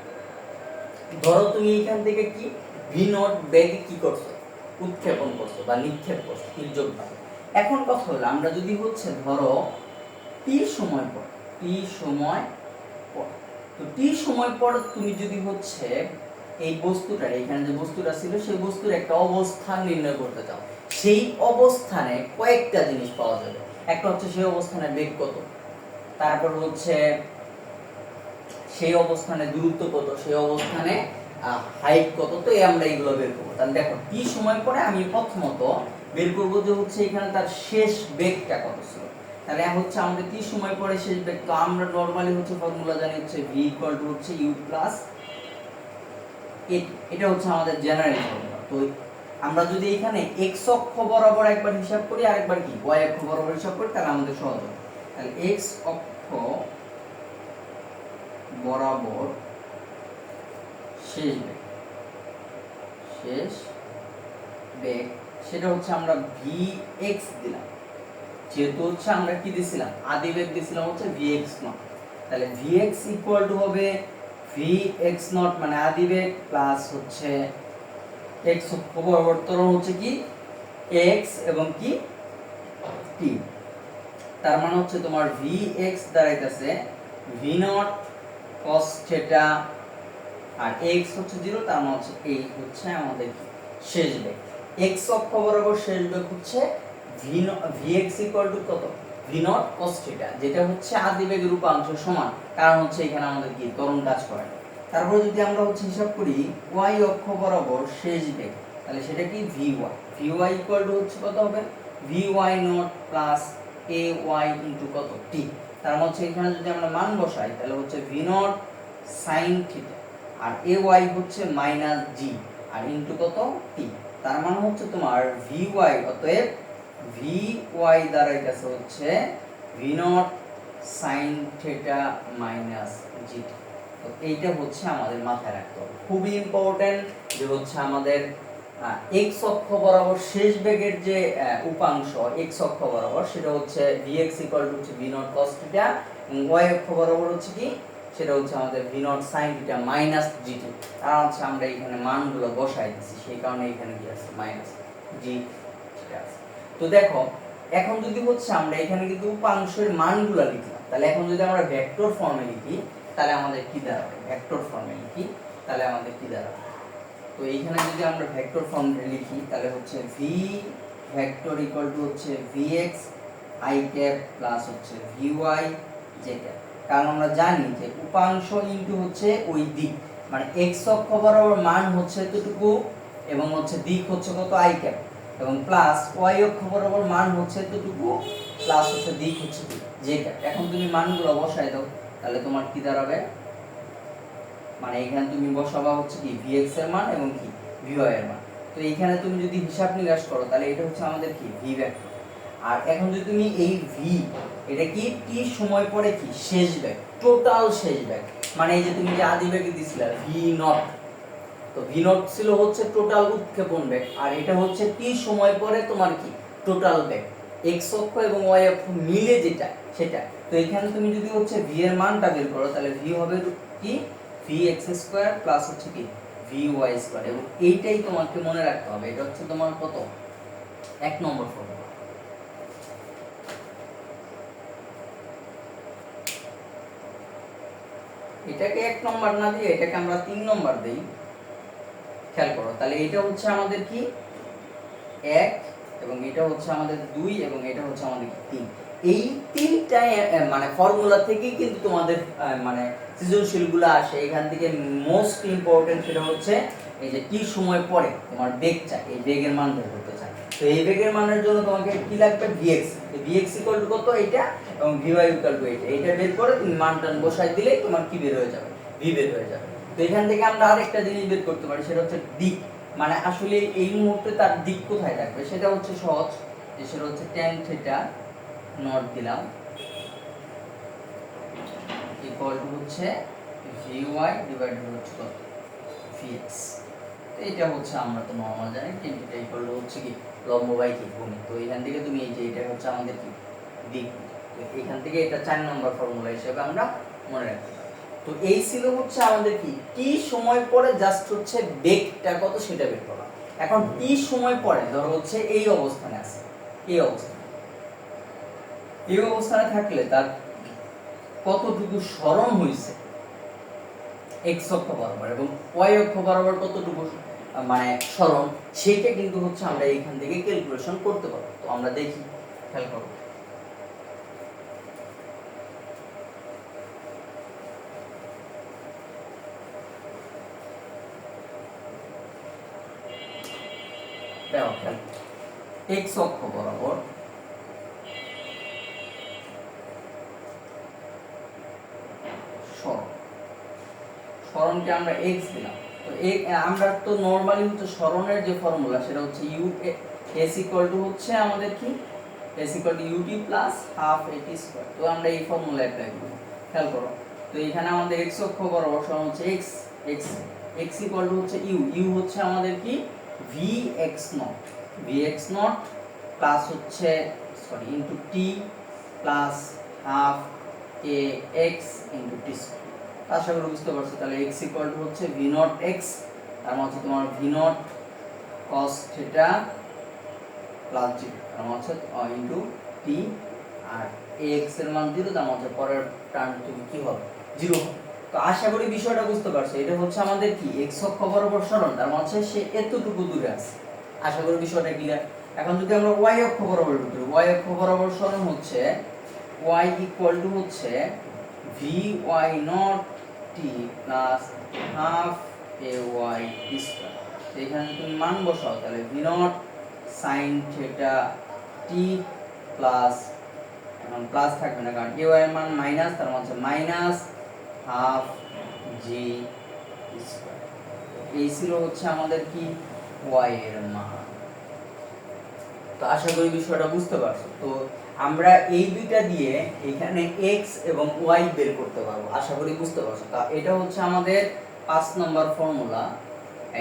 ধরো তুমি এখান থেকে কি ভি নট বেগে কি করছো, উৎক্ষেপণ করছো বা নিক্ষেপ করছো তির্যকভাবে। এখন কথা হলো, আমরা যদি হচ্ছে ধরো টি সময় পর, টি সময় পর, তো টি সময় পর তুমি যদি হচ্ছে এই বস্তুটার, এখানে যে বস্তুটা ছিল সেই বস্তুর একটা অবস্থান নির্ণয় করতে চাও, সেই অবস্থানে কয়েকটা জিনিস পাওয়া যাবে। একটা হচ্ছে সেই অবস্থানে বেগ কত, তারপর হচ্ছে সেই অবস্থানে দূরত্ব কত, সেই অবস্থানে হাইট কত। তো এই আমরা এগুলো বের করবো। তাহলে দেখো টি সময় পরে আমি প্রথমত বের করব যে হচ্ছে এখানে তার শেষ বেগটা কত ছিল। তাহলে হচ্ছে আমাদের টি সময় পরে শেষ বেগ, তো আমরা নরমালি হচ্ছে ফর্মুলা জানি হচ্ছে v হচ্ছে u প্লাস এটা হচ্ছে আমাদের জেনারেল ফর্মুলা। তো আমরা যদি এখানে x অক্ষ বরাবর একবার হিসাব করি আর একবার কি y অক্ষ বরাবর হিসাব করি, তাহলে আমাদের সহজ হবে। তাহলে x অক্ষ বরাবর শেষ বেগ, শেষ বেগ সেটা হচ্ছে আমরা vx দিলাম, যেহেতু হচ্ছে আমরা কি দিছিলাম আদি বেগ দিছিলাম হচ্ছে vx নট। তাহলে vx ইকুয়াল টু হবে vx নট মানে আদি বেগ প্লাস হচ্ছে x অক্ষ বরাবর ত্বরণ হচ্ছে কি x এবং কি t। তার মানে হচ্ছে তোমার vx দাঁড়াইতেছে v নট cos থিটা আর x হচ্ছে 0, তার মানে হচ্ছে এই হচ্ছে আমাদের শেষ বেগ। x অক্ষ বরাবর শেষ বেগ হচ্ছে vx ইকুয়াল টু কত v নট cos থিটা, যেটা হচ্ছে আদি বেগের উপাংশ সমান, কারণ হচ্ছে এখানে আমাদের কি ত্বরণ কাজ করে। তারপর যদি আমরা হচ্ছে হিসাব করি y অক্ষ বরাবর শেষ বেগ, তাহলে সেটা কি vy, vy ইকুয়াল টু হচ্ছে কত হবে vy not plus ay into কত t। তার মানে হচ্ছে এখানে যদি আমরা মান বসাই তাহলে হচ্ছে v নট sin থিটা আর ay হচ্ছে মাইনাস g আর ইনটু কত t। তার মানে হচ্ছে তোমার vy, অতএব vy দাঁড়াইতেছে হচ্ছে v not sin theta minus g। তো এইটা হচ্ছে আমাদের মাথায় রাখতে হবে, খুবই ইম্পর্টেন্ট যে হচ্ছে আমাদের x অক্ষ বরাবর শেষ বেগের যে উপাংশ x অক্ষ বরাবর সেটা হচ্ছে vx হচ্ছে v নট cos থিটা এবং y অক্ষ বরাবর হচ্ছে কি সেটা হচ্ছে আমাদের v not sin theta minus gt। আর হচ্ছে আমরা এখানে মানগুলো বসাই দিছি, সেই কারণে এখানে কি আছে মাইনাস g ঠিক আছে। তো দেখো এখন যদি হচ্ছে আমরা এখানে কিন্তু উপাংশের মানগুলো লিখলাম, তাহলে এখন যদি আমরা ভেক্টর ফর্মে লিখি তাহলে আমাদের কি দাঁড়াবে, ভেক্টর ফর্মে লিখি তাহলে আমাদের কি দাঁড়াবে। তো এইখানে যদি আমরা ভেক্টর ফর্মে লিখি তাহলে হচ্ছে v ভেক্টর ইকুয়াল টু হচ্ছে vx i ক্যাপ প্লাস হচ্ছে vy j ক্যাপ। কারণ আমরা জানি যে উপাংশ ইনটু হচ্ছে ওই দিক, মানে x অক্ষ বরাবর মান হচ্ছে এতটুকু এবং হচ্ছে দিক হচ্ছে কত i ক্যাপ, এবং প্লাস y অক্ষ বরাবর মান হচ্ছে এতটুকু প্লাস হচ্ছে দিক হচ্ছে j ক্যাপ। এখন তুমি মানগুলো বসাই দাও তাহলে তোমার কি দাঁড়াবে, মানে এখানে তুমি বসাবা হচ্ছে কি vx এর মান এবং কি vy এর মান। তো এইখানে তুমি যদি হিসাব নিকাশ করো তাহলে এটা হচ্ছে আমাদের কি v ভেক্টর। আর এখন যদি তুমি এই v এটা কি t সময় পরে কি শেষ বেগ, টোটাল শেষ বেগ, মানে এই যে তুমি যে আদি বেগে দিছিলে v নট, তো v নট ছিল হচ্ছে টোটাল উৎক্ষেপণ বেগ আর এটা হচ্ছে t সময় পরে তোমার কি টোটাল বেগ x অক্ষ এবং y অক্ষ মিলে যেটা সেটা। তো এখানে তুমি যদি হচ্ছে v এর মানটা বের করো তাহলে v হবে কি vx স্কয়ার প্লাস হচ্ছে কি vy স্কয়ার, এবং এইটাই তোমাকে মনে রাখতে হবে। এটা হচ্ছে তোমার কত এক নম্বর ফর্মুলা। এটাকে এক নম্বর না দিয়ে এটাকে আমরা 3 নম্বর দেই। খেয়াল করো, তাহলে এটা হচ্ছে আমাদের কি 1 এবং এটা হচ্ছে আমাদের 2 এবং এটা হচ্ছে আমাদের 3। এই তিনটা মানে ফর্মুলা থেকেই কিন্তু তোমাদের মানে সৃজনশীলগুলো আসে। এখান থেকে মোস্ট ইম্পর্টেন্ট সেটা হচ্ছে এই যে টি সময় পরে তোমার বেগ চাই, এই বেগের মান বের করতে চাই। তো এই বেগের মানের জন্য তোমাকে কি লাগবে, vx। vx ইকুয়াল টু কত, এটা, এবং vy ইকুয়াল টু এটা। এটা বের করে তুমি মানটা বসাই দিলেই তোমার কি বের হয়ে যাবে, v বের হয়ে যাবে। তো এখান থেকে আমরা আরেকটা জিনিস বের করতে পারি, সেটা হচ্ছে দিক। মানে আসলে এই মুহূর্তে তার দিক কোথায় থাকবে সেটা হচ্ছে সহজ, সেটা হচ্ছে tan থিটা নট দিলাম ইকুয়াল টু হচ্ছে vy ডিভাইডেড হচ্ছে কত, vx। তো এটা হচ্ছে আমরা তো নরমাল জানি tan থিটা ইকুয়াল টু হচ্ছে কি লম্ব বাই কি ভূমি। তো এখান থেকে তুমি এই যে এটা হচ্ছে আমাদের কি দিক, তো এখান থেকে এটা 4 নম্বর ফর্মুলা হিসেবে আমরা মনে রাখতে পারি। তো এই ছিল হচ্ছে আমাদের কি টি সময় পরে জাস্ট হচ্ছে বেগটা কত সেটা বের করা। এখন টি সময় পরে ধরো হচ্ছে এই অবস্থানে আছে, এই অবস্থানে থাকলে তার কতটুকু সরণ হইছে x অক্ষ বরাবর এবং y অক্ষ বরাবর কতটুকু মানে সরণ, সেটা কিন্তু হচ্ছে আমরা এইখান থেকে ক্যালকুলেশন করতে পারবো। তো আমরা দেখি, খেয়াল করো। দেখো খেয়াল, x অক্ষ বরাবর সরণকে আমরা x দিলাম। তো আমরা তো নরমালি হচ্ছে সরণের যে ফর্মুলা সেটা হচ্ছে u s ইকুয়াল টু হচ্ছে আমাদের কি s equal to ut plus half at square. তো আমরা এই ফর্মুলা অ্যাপ্লাই করব, খেয়াল করো। তো এখানে আমাদের x অক্ষ বরাবর সরণ হচ্ছে x ইকুয়াল টু হচ্ছে u হচ্ছে আমাদের কি vx নট প্লাস হচ্ছে sorry into t plus half ax into t square. আশা করি বুঝতে পারছো। তাহলে x ইকুয়াল টু হচ্ছে v নট x, তার মানে হচ্ছে তোমার v not cos theta plus 0, তার মানে হচ্ছে ইনটু t, আর ax এর মান 0, তার মানে হচ্ছে পরের টার্ম তুমি কি হবে 0 হবে। তো আশা করি বিষয়টা বুঝতে পারছো। এটা হচ্ছে আমাদের কি x অক্ষ বরাবর সরণ, তার মানে হচ্ছে সে এতটুকু দূরে আছে। আশা করি বিষয়টা ক্লিয়ার। এখন যদি আমরা y অক্ষ বরাবর করি, y অক্ষ বরাবর সরণ হচ্ছে y ইকুয়াল টু হচ্ছে vy not t plus half ay square. এখানে তুমি মান বসাও, তাহলে v not sin theta t plus, এখন প্লাস থাকবে না কারণ ay এর মান মাইনাস, তার মানে হচ্ছে মাইনাস হাফ g স্কয়ার। এই ছিল হচ্ছে আমাদের কি y এর মান। তো আশা করি বিষয়টা বুঝতে পারছো। তো আমরা এই দুইটা দিয়ে এখানে x এবং y বের করতে পারবো, আশা করি বুঝতে পারছো। তা এটা হচ্ছে আমাদের 5 নম্বর ফর্মুলা,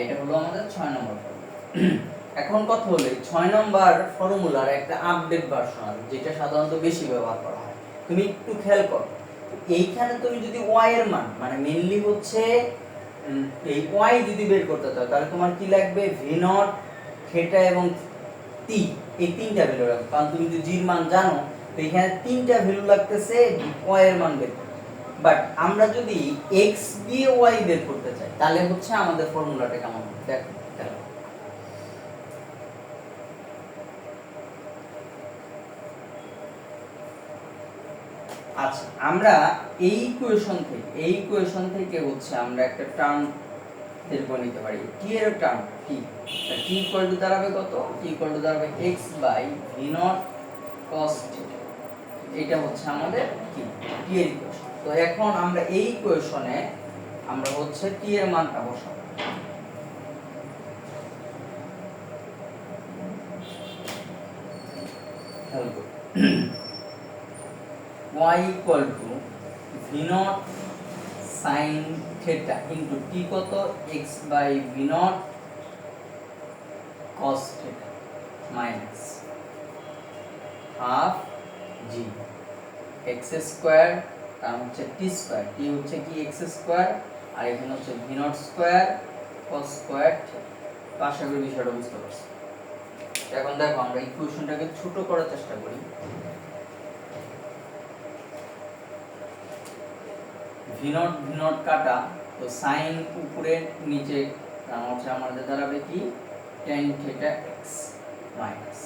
এটা হলো আমাদের 6 নম্বর ফর্মুলা। এখন কথা হলো 6 নম্বর ফর্মুলার একটা আপডেট ভার্সন আছে যেটা সাধারণত বেশি ব্যবহার করা হয়। তুমি একটু খেয়াল করো, এইখানে তুমি যদি y এর মান মানে মেইনলি হচ্ছে এই y যদি বের করতে চাও, তাহলে তোমার কি লাগবে v নট থিটা এবং t, এই তিনটা ভ্যালু রাখো। কারণ তুমি যদি g এর মান জানো, তো এখানে তিনটা ভ্যালু লাগতেছে y এর মান বের করতে। বাট আমরা যদি x দিয়ে y বের করতে চাই, তাহলে হচ্ছে আমাদের ফর্মুলাটা কেমন হবে দেখো। আচ্ছা, আমরা এই ইকুয়েশন থেকে হচ্ছে আমরা একটা টার্ম বের করে নিতে পারি, t এর টার্ম t ইকুয়াল টু দাঁড়াবে কত, t ইকুয়াল টু দাঁড়াবে x by v not cos theta. এটা হচ্ছে আমাদের কি t এর ইকুয়েশন। তো এখন আমরা এই ইকুয়েশনে আমরা হচ্ছে t এর মানটা বসাবো। খেয়াল করো, y equal to v not sin theta into t কত x by v not cos theta minus half g x square, তার হচ্ছে t স্কয়ার, t হচ্ছে কি x স্কয়ার, আর এখানে হচ্ছে v not square cos square theta. আশা করি বিষয়টা বুঝতে পারছো। এখন দেখো আমরা ইকুয়েশনটাকে ছোট করার চেষ্টা করি। v নট কাটা, তো sin উপরে নিচে তার হচ্ছে আমাদের দাঁড়াবে কি tan থিটা x মাইনাস,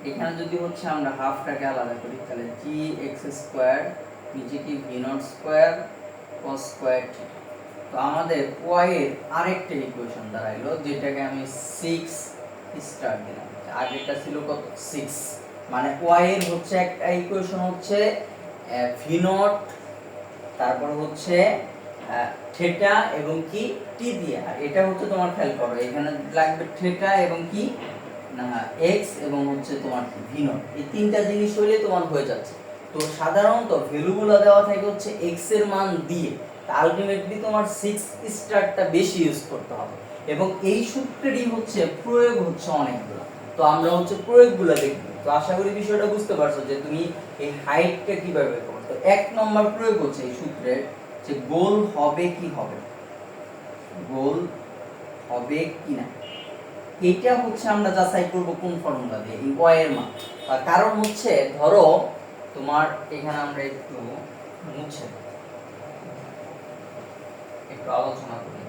এখানে যদি হচ্ছে আমরা হাফটাকে আলাদা করি তাহলে gx স্কয়ার নিচে কি v not square cos square theta. তো আমাদের y এর আরেকটা ইকুয়েশন দাঁড়াইলো যেটাকে আমি 6 স্টার দিলাম, আগেরটা ছিল কত 6, মানে y এর হচ্ছে একটা ইকুয়েশন হচ্ছে v নট, তারপর হচ্ছে থিটা এবং কি টি দিয়ে, আর এটা হচ্ছে তোমার খেয়াল করো এখানে লাগবে থিটা এবং কি না x এবং হচ্ছে তোমার ভি নট, এই তিনটা জিনিস হইলে তোমার হয়ে যাচ্ছে। তো সাধারণত ভ্যালুগুলো দেওয়া থাকে হচ্ছে x এর মান দিয়ে, আলটিমেটলি তোমার 6 স্টারটা বেশি ইউজ করতে হবে এবং এই সূত্রেরই হচ্ছে প্রয়োগ হচ্ছে অনেকগুলো। তো আমরা হচ্ছে প্রয়োগগুলো দেখব। তো আশা করি বিষয়টা বুঝতে পারছো যে তুমি এই হাইটটা কিভাবে করবে। তো এক নম্বর প্রয়োগ হচ্ছে এই সূত্রের যে গোল হবে কি হবে, গোল হবে কি না, এটা হচ্ছে আমরা যাচাই করব কোন ফর্মুলা দিয়ে, এই y এর মান। আর কারণ হচ্ছে ধরো তোমার এখানে আমরা একটু মুছে একটু আলোচনা করি।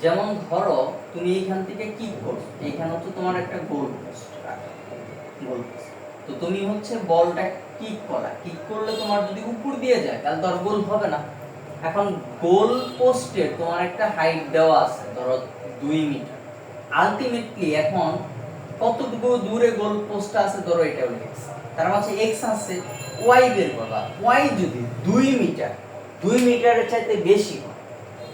যেমন ধরো তুমি এইখান থেকে কি করছো, এইখানে হচ্ছে তোমার একটা গোল পোস্ট রাখা, গোল পোস্ট। তো তুমি হচ্ছে বলটা কিক করা, কিক করলে তোমার যদি উপর দিয়ে যায় তাহলে তো আর গোল হবে না। এখন গোল পোস্টে তোমার একটা হাইট দেওয়া আছে ধরো 2 মিটার, আলটিমেটলি এখন কতটুকু দূরে গোল পোস্ট আছে ধরো এটা হলো x, তার মানে x আছে, y বের করবা, y যদি 2 মিটার 2 মিটারের চাইতে বেশি হয়,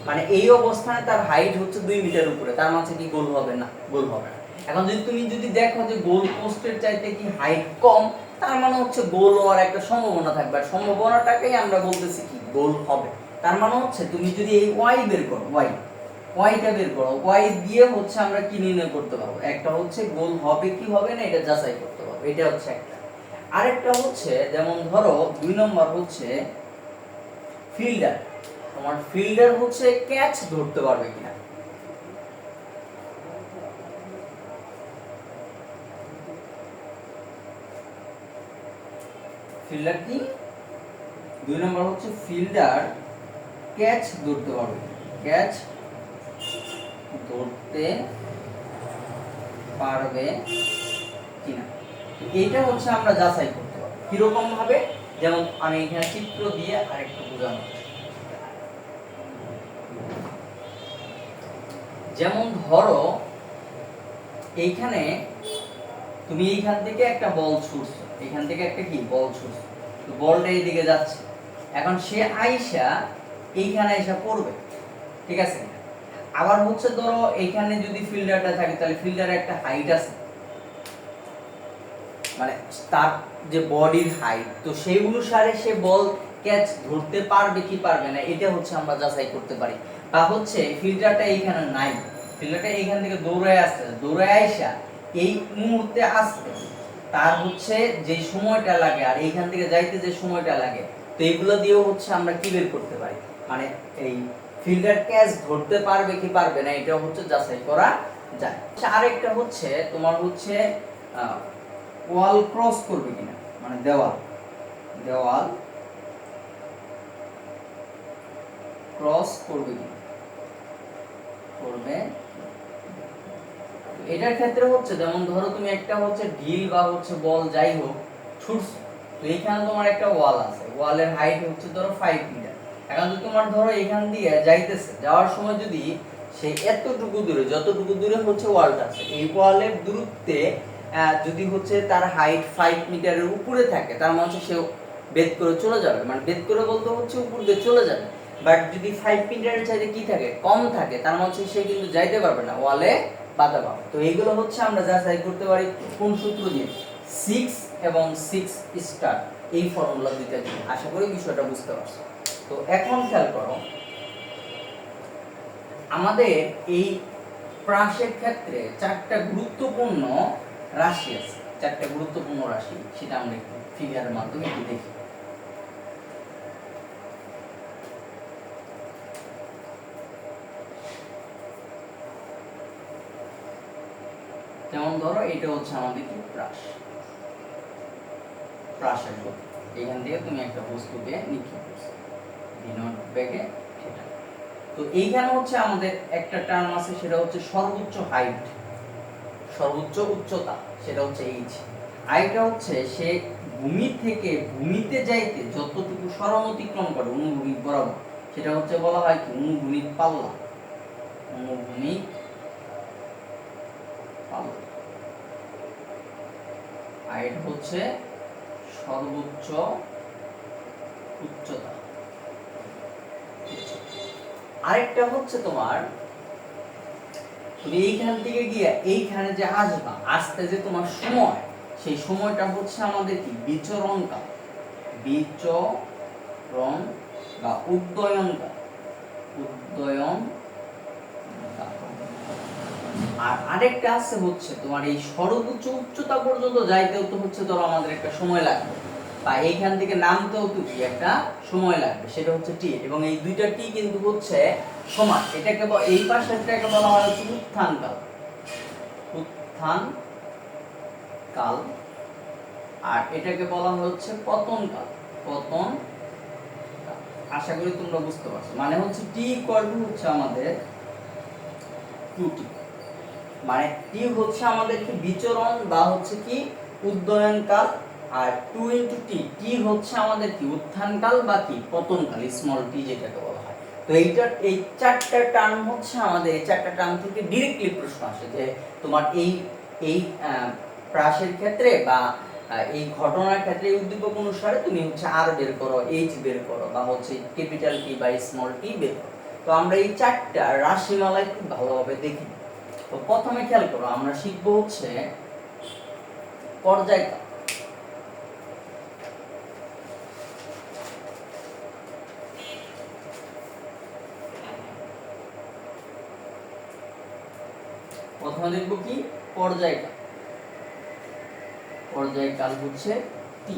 মানে এই অবস্থানে তার হাইট হচ্ছে 2 মিটার উপরে, তার মানে কি গোল হবে না, গোল হবে না। এখন যদি তুমি যদি দেখো যে গোল পোস্টের চাইতে কি হাইট কম, তার মানে হচ্ছে গোল হওয়ার একটা সম্ভাবনা থাকবে, আর সম্ভাবনাটাকেই আমরা বলতেছি কি গোল হবে। তার মানে হচ্ছে তুমি যদি এই y বের করো, yটা বের করো, y দিয়ে হচ্ছে আমরা কি নির্ণয় করতে পারবো, একটা হচ্ছে গোল হবে কি হবে না এটা যাচাই করতে পারবো, এটা হচ্ছে একটা। আরেকটা হচ্ছে যেমন ধরো 2 নম্বর হচ্ছে ফিল্ডার, তোমার ফিল্ডার হচ্ছে ক্যাচ ধরতে পারবে কিনা। ফিল্ডার কি 2 নম্বর হচ্ছে ফিল্ডার ক্যাচ ধরতে পারবে, ক্যাচ ধরতে পারবে কিনা, এটা হচ্ছে আমরা যাচাই করতে পারবো কিরকম ভাবে। যেমন আমি এখানে চিত্র দিয়ে আরেকটু বোঝানো, যেমন ধরো এইখানে তুমি এইখান থেকে একটা বল ছুড়ছো, এখান থেকে একটা কি বল ছুড়ছো, তো বলটা এইদিকে যাচ্ছে, এখন সে আইসা এইখানে আইসা পড়বে, ঠিক আছে। আবার হচ্ছে ধরো এইখানে যদি ফিল্ডারটা থাকে তাহলে ফিল্ডারের একটা হাইট আছে, মানে তার যে বডির হাইট, তো সেই অনুসারে সে বল ক্যাচ ধরতে পারবে কি পারবে না এটা হচ্ছে আমরা যাচাই করতে পারি। বা হচ্ছে ফিল্ডারটা এইখানে নাই, ফিল্ডারটা এইখান থেকে দৌড়ায় আসছে, দৌড়ায় আইসা এই মুহূর্তে আসবে, তার হচ্ছে যে সময়টা লাগে আর এইখান থেকে যাইতে যে সময়টা লাগে, তো এইগুলো দিয়েও হচ্ছে আমরা কি বের করতে পারি, মানে এই ফিল্ডার ক্যাচ ধরতে পারবে কি পারবে না এটা হচ্ছে যাচাই করা যায়। আরেকটা হচ্ছে তোমার হচ্ছে ওয়াল ক্রস করবে কিনা, মানে দেওয়াল ক্রস করবে কিনা, করবে। এটার ক্ষেত্রে হচ্ছে যেমন ধরো তুমি একটা হচ্ছে ঢিল বা হচ্ছে বল যাই হোক ছুটছো, তো এইখানে তোমার একটা ওয়াল আছে, ওয়ালের হাইট হচ্ছে ধরো 5 মিটার। এখন যদি তোমার ধরো এখান দিয়ে যাইতেছে, যাওয়ার সময় যদি সে এতটুকু দূরে, যতটুকু দূরে হচ্ছে ওয়ালটা আছে, এই ওয়ালের দূরত্বে যদি হচ্ছে তার হাইট 5 মিটারের উপরে থাকে, তার মানে হচ্ছে সে বেদ করে চলে যাবে, মানে বেদ করে বলতে হচ্ছে উপর দিয়ে চলে যাবে। বাট যদি 5 মিটারের চাইতে কি থাকে কম থাকে, তার মানে হচ্ছে সে কিন্তু যাইতে পারবে না, ওয়ালে বাধা পাবে। তো এইগুলো হচ্ছে আমরা যাচাই করতে পারি কোন সূত্র দিয়ে, 6 এবং 6 স্টার, এই ফর্মুলা দুইটা দিয়ে। আশা করি বিষয়টা বুঝতে পারছো। তো এখন খেয়াল করো আমাদের এই প্রাসের ক্ষেত্রে 4টা গুরুত্বপূর্ণ রাশি আছে, 4টা গুরুত্বপূর্ণ রাশি, সেটা আমরা একটু ফিগারের মাধ্যমে একটু দেখি। যেমন ধরো এটা হচ্ছে আমাদের কি প্রাস, প্রাসের গতি। এখান থেকে তুমি একটা বস্তুকে নিক্ষেপ করছো ভি নট বেগে থিটা। তো এইখানে হচ্ছে আমাদের একটা টার্ম আছে, সেটা হচ্ছে সর্বোচ্চ হাইট, সর্বোচ্চ উচ্চতা, সেটা হচ্ছে এইচ। আরেকটা হচ্ছে সে ভূমি থেকে ভূমিতে যাইতে যতটুকু সরণ অতিক্রম করে অনুভূমিক বরাবর, সেটা হচ্ছে বলা হয় কি অনুভূমিক পাল্লা, অনুভূমিক পাল্লা। আর এটা হচ্ছে সর্বোচ্চ উচ্চতা। আরেকটা হচ্ছে তোমার, তুমি এইখান থেকে গিয়ে এইখানে যে আসবা, আসতে যে তোমার সময়, সেই সময়টা হচ্ছে আমাদের কি বিচরণ কাল, বিচরণ বা উদ্যয়ন কাল, উদ্যয়ন কাল। আর আরেকটা আছে হচ্ছে তোমার এই সর্বোচ্চ উচ্চতা পর্যন্ত যাইতেও তো হচ্ছে ধরো আমাদের একটা সময় লাগবে, বা এইখান থেকে নামতেও তো কি একটা সময় লাগবে, সেটা হচ্ছে টি। এবং এই দুইটা টি কিন্তু হচ্ছে সমান। এটাকে এই পাশেরটাকে বলা হয় হচ্ছে উত্থান কাল, উত্থান কাল। আর এটাকে বলা হচ্ছে পতন কাল, পতন কাল। আশা করি তোমরা বুঝতে পারছো। মানে হচ্ছে টি ইকুয়াল টু হচ্ছে আমাদের 2t, মানে টি হচ্ছে আমাদের কি বিচরণ বা হচ্ছে কি উদ্যয়ন কাল, আর 2 ইনটু টি, টি হচ্ছে আমাদের কি উত্থান কাল বা কি পতন কাল, স্মল টি যেটাকে বলা হয়। তো এইটার এই চারটা টার্ম হচ্ছে আমাদের, এই চারটা টার্ম থেকে ডাইরেক্টলি প্রশ্ন আসে যে তোমার এই এই প্রাসের ক্ষেত্রে বা এই ঘটনার ক্ষেত্রে উদ্দীপক অনুসারে তুমি হচ্ছে আর বের করো, এইচ বের করো, বা হচ্ছে ক্যাপিটাল টি বা স্মল টি বের করো। তো আমরা এই চারটা রাশিমালায় খুব ভালোভাবে দেখি। তো প্রথমে খেয়াল করো, আমরা শিখবো হচ্ছে পর্যায়কাল। প্রথমে দেখবো কি পর্যায়কাল। পর্যায়কাল হচ্ছে টি।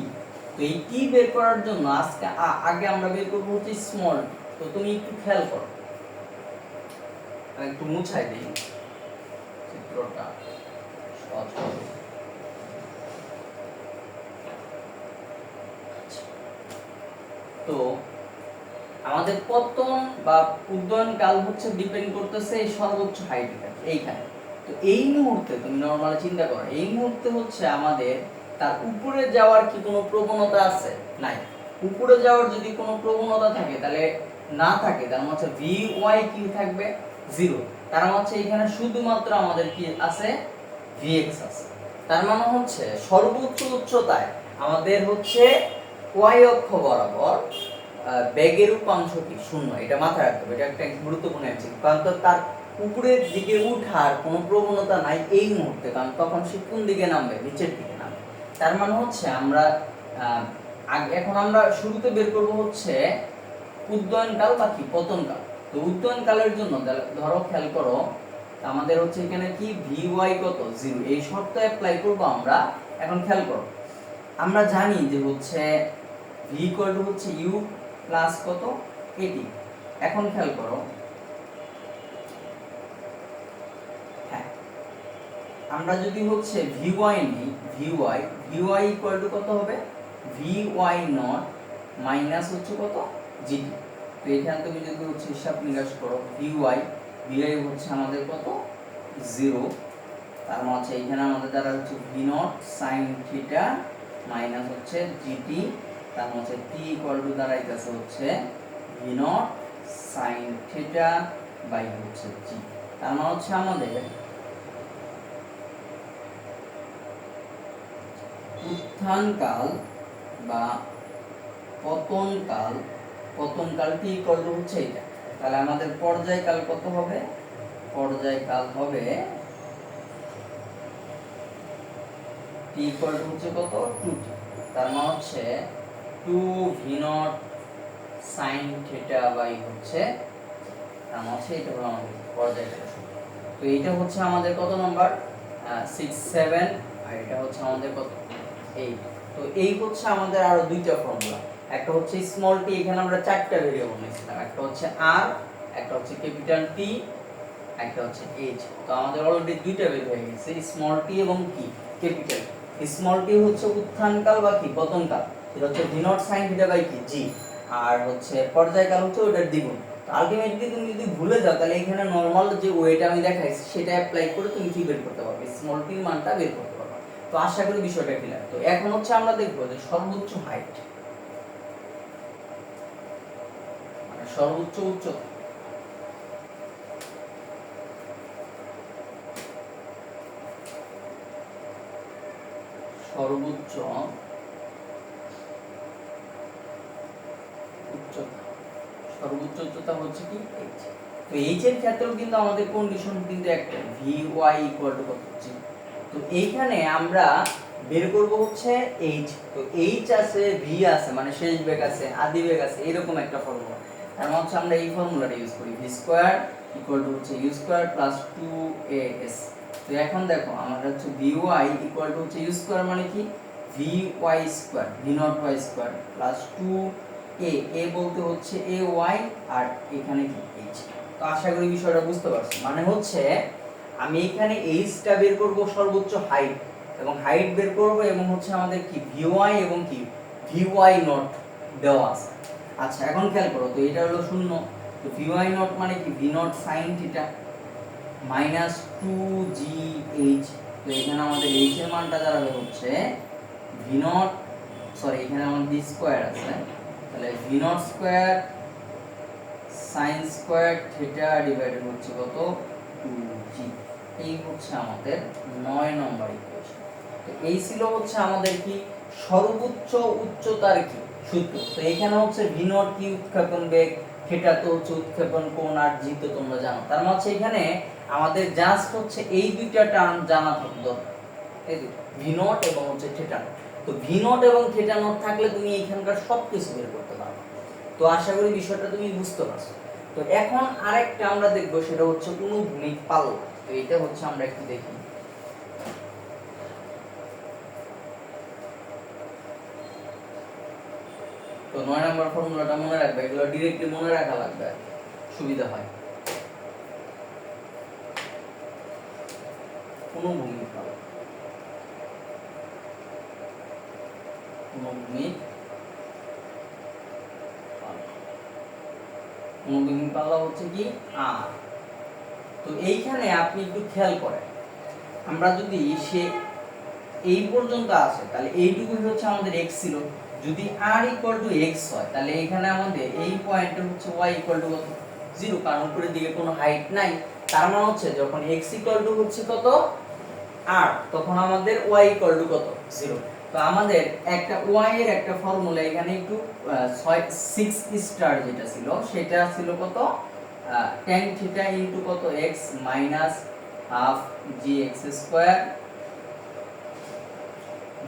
তো এই টি বের করার জন্য আজকে আগে আমরা বের করবো হচ্ছে স্মল টি। তো তুমি একটু খেয়াল করো, একটু মুছাই দিই চিত্রটা সহজ হবে। তো আমাদের পতন বা উদ্যয়ন কাল হচ্ছে ডিপেন্ড করতেছে এই সর্বোচ্চ হাইটটা এইখানে। তো এই মুহূর্তে তুমি নরমালি চিন্তা করো, এই মুহূর্তে হচ্ছে আমাদের তার উপরে যাওয়ার কি কোনো প্রবণতা আছে? নাই। উপরে যাওয়ার যদি কোনো প্রবণতা থাকে, তাহলে না থাকে, তার মানে হচ্ছে ভি ওয়াই কি থাকবে 0। তার মানে হচ্ছে এখানে শুধুমাত্র আমাদের কি আছে ভিএক্স আছে। তার মানে হচ্ছে সর্বোচ্চ উচ্চতায় আমাদের হচ্ছে ওয়াই অক্ষ বরাবর বেগের উপাংশ কি শূন্য, এটা মাথায় রাখতে হবে। এটা একটা গুরুত্বপূর্ণ এমসি, কারণ তার উপরের দিকে উঠার কোনো প্রবণতা নাই এই মুহূর্তে, কারণ তখন সে কোন দিকে নামবে, নিচের দিকে নামবে। তার মানে হচ্ছে আমরা এখন আমরা শুরুতে বের করব হচ্ছে উদ্যয়ন কাল বা কি পতন কাল। তো উদ্যয়ন কালের জন্য ধরো খেয়াল করো, আমাদের হচ্ছে এখানে কি ভি ওয়াই কত 0, এই শর্ত অ্যাপ্লাই করব আমরা। এখন খেয়াল করো, আমরা জানি যে হচ্ছে ভি ইকুয়াল টু হচ্ছে ইউ প্লাস কত এটি। এখন খেয়াল করো, হ্যাঁ আমরা যদি হচ্ছে ভি ওয়াই নিই, ভি ওয়াই ইকুয়াল টু কত হবে ভি ওয়াই নট মাইনাস হচ্ছে কত জিটি। তো এখানে তুমি যদি হচ্ছে হিসাব নিকাশ করো, ভি ওয়াই হচ্ছে আমাদের কত 0। তার মানে হচ্ছে এখানে আমাদের দ্বারা হচ্ছে v nought sine theta minus হচ্ছে জিটি। তার মানে হচ্ছে টি ইকুয়াল টু দাঁড়াইতেছে হচ্ছে v nought sine theta by হচ্ছে জি। তার মানে হচ্ছে আমাদের উত্থান কাল বা পতন কাল টি ইকুয়াল টু হচ্ছে এটা। তাহলে আমাদের পর্যায়কাল কত হবে? পর্যায়কাল হবে টি ইকুয়াল টু হচ্ছে কত 2t। তার মানে হচ্ছে 2 v nought sine theta by হচ্ছে, তার মানে হচ্ছে এটা হলো আমাদের পর্যায়কালের সূত্র। তো এইটা হচ্ছে আমাদের কত নাম্বার 6 7, আর এটা হচ্ছে আমাদের কত 8। তো এই হচ্ছে আমাদের আরো দুইটা ফর্মুলা। একটা হচ্ছে স্মল টি, এখানে আমরা চারটা ভেরিয়েবল নিয়েছিলাম, একটা হচ্ছে আর, একটা হচ্ছে ক্যাপিটাল টি, একটা হচ্ছে এইচ। তো আমাদের অলরেডি দুইটা বের হয়ে গেছে, স্মল টি এবং কি ক্যাপিটাল। স্মল টি হচ্ছে উত্থান কাল বা কি পতন কাল, এটা হচ্ছে v nought sine theta by কি জি, আর হচ্ছে পর্যায়কাল হচ্ছে ওটার দ্বিগুণ। তো আলটিমেটলি তুমি যদি ভুলে যাও তাহলে এখানে নরমাল যে ওয়েটা আমি দেখাইছি সেটা অ্যাপ্লাই করে তুমি কি বের করতে পারবে, স্মল টির মানটা বের করতে পারবে। তো আশা করি বিষয়টা ক্লিয়ার। তো এখন হচ্ছে আমরা দেখব যে সর্বোচ্চ হাইট মানে সর্বোচ্চ উচ্চতা, সর্বোচ্চ উচ্চতা, সর্বোচ্চ উচ্চতা হচ্ছে কি h। তো h এর ক্ষেত্রেও কিন্তু আমাদের কন্ডিশন কিন্তু একটা vy ইকুয়াল টু কত জি। তো এইখানে আমরা বের করব হচ্ছে h। তো h আছে, v আছে মানে শেষ বেগ আছে, আদি বেগ আছে, এরকম একটা ফর্মুলা। তার মানে হচ্ছে আমরা এই ফর্মুলাটা ইউজ করি v স্কয়ার ইকুয়াল টু হচ্ছে u স্কয়ার প্লাস 2as। তো এখন দেখো আমাদের হচ্ছে vy ইকুয়াল টু হচ্ছে u স্কয়ার মানে কি vy square v not y square plus 2a, a বলতে হচ্ছে ay আর এখানে কি h। তো আশা করি বিষয়টা বুঝতে পারছো। মানে হচ্ছে আমি এখানে h টা বের করব সর্বোচ্চ হাইট, এবং হাইট বের করব এবং হচ্ছে আমাদের কি vy এবং কি vy নট দেওয়া আছে। আচ্ছা এখন খেয়াল করো, তো এটা হলো শূন্য, তো vy নট মানে কি v not sin theta minus 2gh। তো এখানে আমাদের h এর মানটা দাঁড়াবে হচ্ছে v নট, সরি এখানে আমাদের d স্কয়ার আছে, তাহলে v not square sin square theta divided হচ্ছে কত 2g। এই হচ্ছে আমাদের 9 নম্বর ইকুয়েশন। তো এই ছিল হচ্ছে আমাদের কি সর্বোচ্চ উচ্চতার কি সূত্র। তো এখানে হচ্ছে v নট কি উৎক্ষেপণ বেগ, থিটা তো হচ্ছে উৎক্ষেপণ কোণ, আর জি তো তোমরা জানো। তার মানে হচ্ছে এখানে আমাদের জাস্ট হচ্ছে এই দুইটা টার্ম জানা থাকতে দরকার, এই দুটো v নট এবং হচ্ছে থিটা নট। তো v নট এবং থিটা নট থাকলে তুমি এখানকার সবকিছু বের করতে পারবে। তো আশা করি বিষয়টা তুমি বুঝতে পারছো। তো এখন আরেকটা আমরা দেখব, সেটা হচ্ছে অনুভূমিক পাল্লা। তো এটা হচ্ছে আমরা একটু দেখি। তো 9 নম্বর ফর্মুলাটা মনে রাখবে, এগুলো डायरेक्टली মনে রাখা লাগবে, সুবিধা হয়। অনুভূমিক পাল্লা, অনুভূমিক পাল্লা, অনুভূমিক পাল্লা হচ্ছে কি r। তো এইখানে আপনি একটু খেয়াল করেন, আমরা যদি সে এই পর্যন্ত আসে তাহলে এইটুকুই হচ্ছে আমাদের x ছিল। যদি r ইকুয়াল টু x হয় তাহলে এখানে আমাদের এই পয়েন্টে হচ্ছে y ইকুয়াল টু কত 0, কারণ উপরের দিকে কোনো হাইট নাই। তার মানে হচ্ছে যখন x ইকুয়াল টু হচ্ছে কত r, তখন আমাদের y ইকুয়াল টু কত 0। তো আমাদের একটা y এর একটা ফর্মুলা এখানে একটু 6 স্টার যেটা ছিল সেটা ছিল কত tan থিটা ইনটু কত x minus half gx square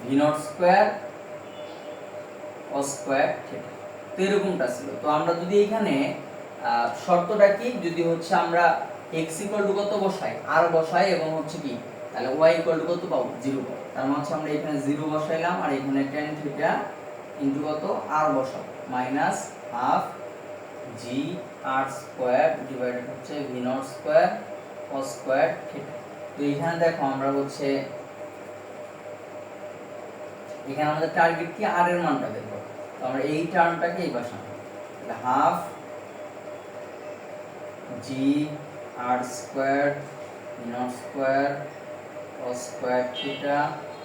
v not square cos square theta. তো এরকমটা ছিল। তো আমরা যদি এখানে শর্তটা কি, যদি হচ্ছে আমরা x ইকুয়াল টু কত বসাই r বসাই এবং হচ্ছে কি তাহলে y ইকুয়াল টু কত পাবো 0 পাবো। তার মানে হচ্ছে আমরা এখানে 0 বসাইলাম আর এখানে tan থিটা ইনটু কত r বসাবো minus half g r square divided হচ্ছে v not square cos square theta. তো এখানে দেখো আমরা হচ্ছে এখানে আমাদের টার্গেট কি r এর মানটা বের করব। তো আমরা এই টার্মটাকে এই পাশে আনবো, তাহলে half g r square v not square cos square theta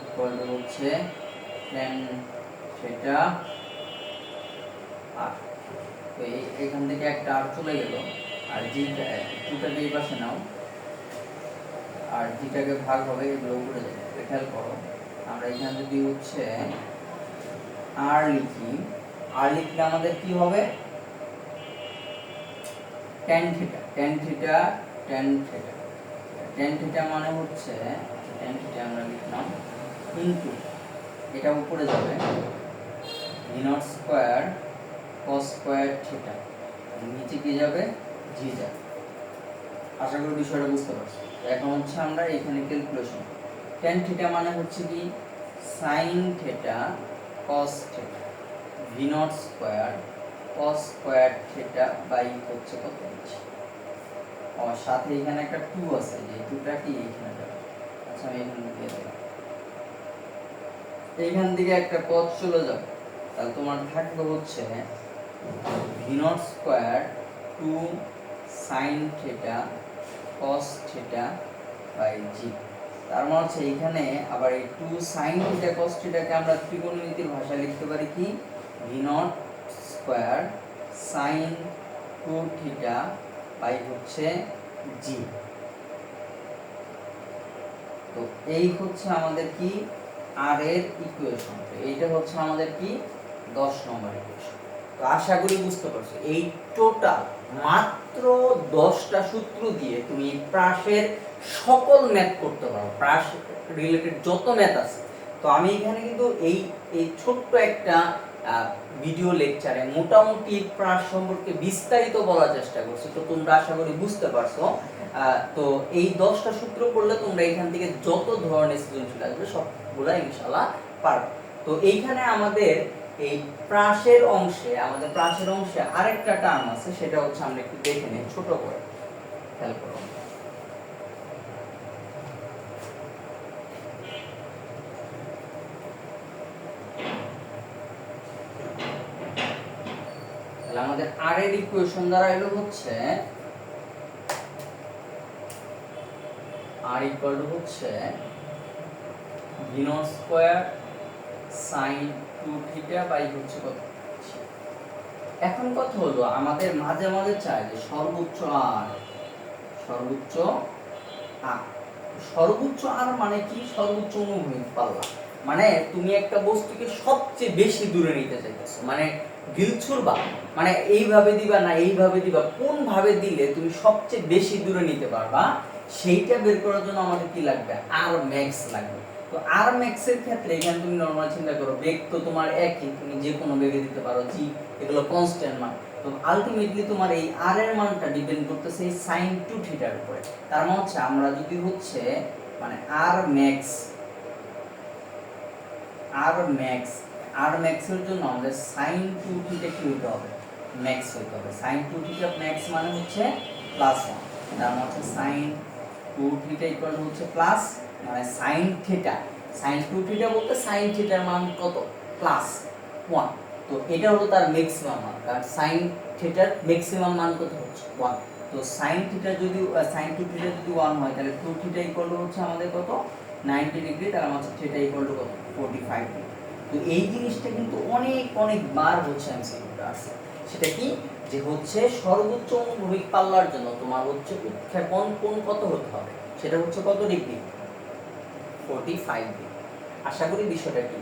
equal to হচ্ছে tan থিটা r। তো এখান থেকে একটা r চলে গেল, আর g টুটাকে এই পাশে নাও, আর জিটাকে ভাগ হবে এগুলো উপরে যাবে। খেয়াল করো আমরা এখানে যদি হচ্ছে r লিখি, r লিখলে আমাদের কি হবে tan theta, tan theta tan theta, tan theta মানে হচ্ছে tan থিটা আমরা লিখলাম ইনটু এটা উপরে যাবে v not square cos square theta, নিচে কি যাবে g যাবে। আশা করি বিষয়টা বুঝতে পারছো। এখন হচ্ছে আমরা এখানে ক্যালকুলেশন, tan থিটা মানে হচ্ছে কি sin theta cos theta v not square cos square theta by হচ্ছে কত হচ্ছে, আর সাথে এখানে একটা 2 আছে, যে 2টা কি এখানে যাবে। আচ্ছা আমি এখানে দিয়ে দিলাম, এইখান থেকে একটা পদ চলে যাবে তাহলে তোমার থাকবে হচ্ছে v not square 2 sine theta cos theta by g. তার মানে হচ্ছে এখানে আবার এই 2 সাইন থিটা কস থিটাকে আমরা ত্রিকোণমিতির ভাষায় লিখতে পারি কি v not square sine 2 theta by হচ্ছে জি। তো এই হচ্ছে আমাদের কি আর এর ইকুয়েশন। এইটা হচ্ছে আমাদের কি 10 নম্বর ইকুয়েশন। তো আশা করি বুঝতে পারছো এই টোটাল মাত্র 10টা সূত্র দিয়ে তুমি প্রাসের সকল ম্যাথ করতে পারো, প্রাস রিলেটেড যত ম্যাথ আছে। তো আমি এখানে কিন্তু এই ছোট্ট একটা ভিডিও লেকচারে মোটামুটি প্রাস সম্পর্কে বিস্তারিত বলার চেষ্টা করছি। তো তোমরা আশা করি বুঝতে পারছো। তো এই 10টা সূত্র পড়লে তোমরা এখান থেকে যত ধরনের সৃজনশীল আসবে সবগুলা ইনশাআল্লাহ পারবে। তো এইখানে আমাদের এই প্রাসের অংশে আরেকটা টার্ম আছে, সেটা হচ্ছে আমরা একটু দেখে নিই ছোট করে, খেয়াল করো। তাহলে আমাদের আর এর ইকুয়েশন দাঁড়াইলো হচ্ছে আর ইকুয়াল টু হচ্ছে v nought square sine 2 theta by হচ্ছে কত। এখন কথা হলো আমাদের মাঝে মাঝে চাই যে সর্বোচ্চ আর মানে কি সর্বোচ্চ অনুভূমিক পাল্লা। মানে তুমি একটা বস্তুকে সবচেয়ে বেশি দূরে নিতে চাইতেছো, মানে গিলছুরবা, মানে এইভাবে দিবা না এইভাবে দিবা, কোন ভাবে দিলে তুমি সবচেয়ে বেশি দূরে নিতে পারবা সেইটা বের করার জন্য আমাদের কি লাগবে আর ম্যাক্স লাগবে। তো আর ম্যাক্স এর ক্ষেত্রে এখানে তুমি নরমাল চিন্তা করো, বেগ তো তোমার একই, তুমি যে কোনো বেগে দিতে পারো, জি এগুলো কনস্ট্যান্ট মান। তো আলটিমেটলি তোমার এই আর এর মানটা ডিপেন্ড করতেছে এই sin 2 থিটার উপরে। তার মানে হচ্ছে আমরা যদি হচ্ছে মানে আর ম্যাক্স এর জন্য আমাদের sin 2 থিটা কি হতে হবে ম্যাক্স হতে হবে। sin 2 থিটা ম্যাক্স মানে হচ্ছে +1। তার মানে হচ্ছে sin 2 থিটা ইকুয়াল হচ্ছে প্লাস মানে sin থিটা, sin 2 থিটা বলতে sin থিটার মান কত +1। তো এটা হলো তার ম্যাক্সিমাম মান, কারণ sin থিটার ম্যাক্সিমাম মান কত হচ্ছে 1। তো sin থিটা যদি sin 2 থিটা যদি 1 হয় তাহলে 2 থিটা ইকুয়াল হচ্ছে আমাদের কত 90 ডিগ্রি, তার মানে থিটা ইকুয়াল টু কত 45 ডিগ্রি। তো এই জিনিসটা কিন্তু অনেক বার হচ্ছে এমসিকিউটা আছে, সেটা কি যে হচ্ছে সর্বোচ্চ অনুভূমিক পাল্লার জন্য তোমার হচ্ছে উৎক্ষেপণ কোণ কত হতে হবে, সেটা হচ্ছে কত ডিগ্রি 45 ডিগ্রি। আশা করি বিষয়টা কি।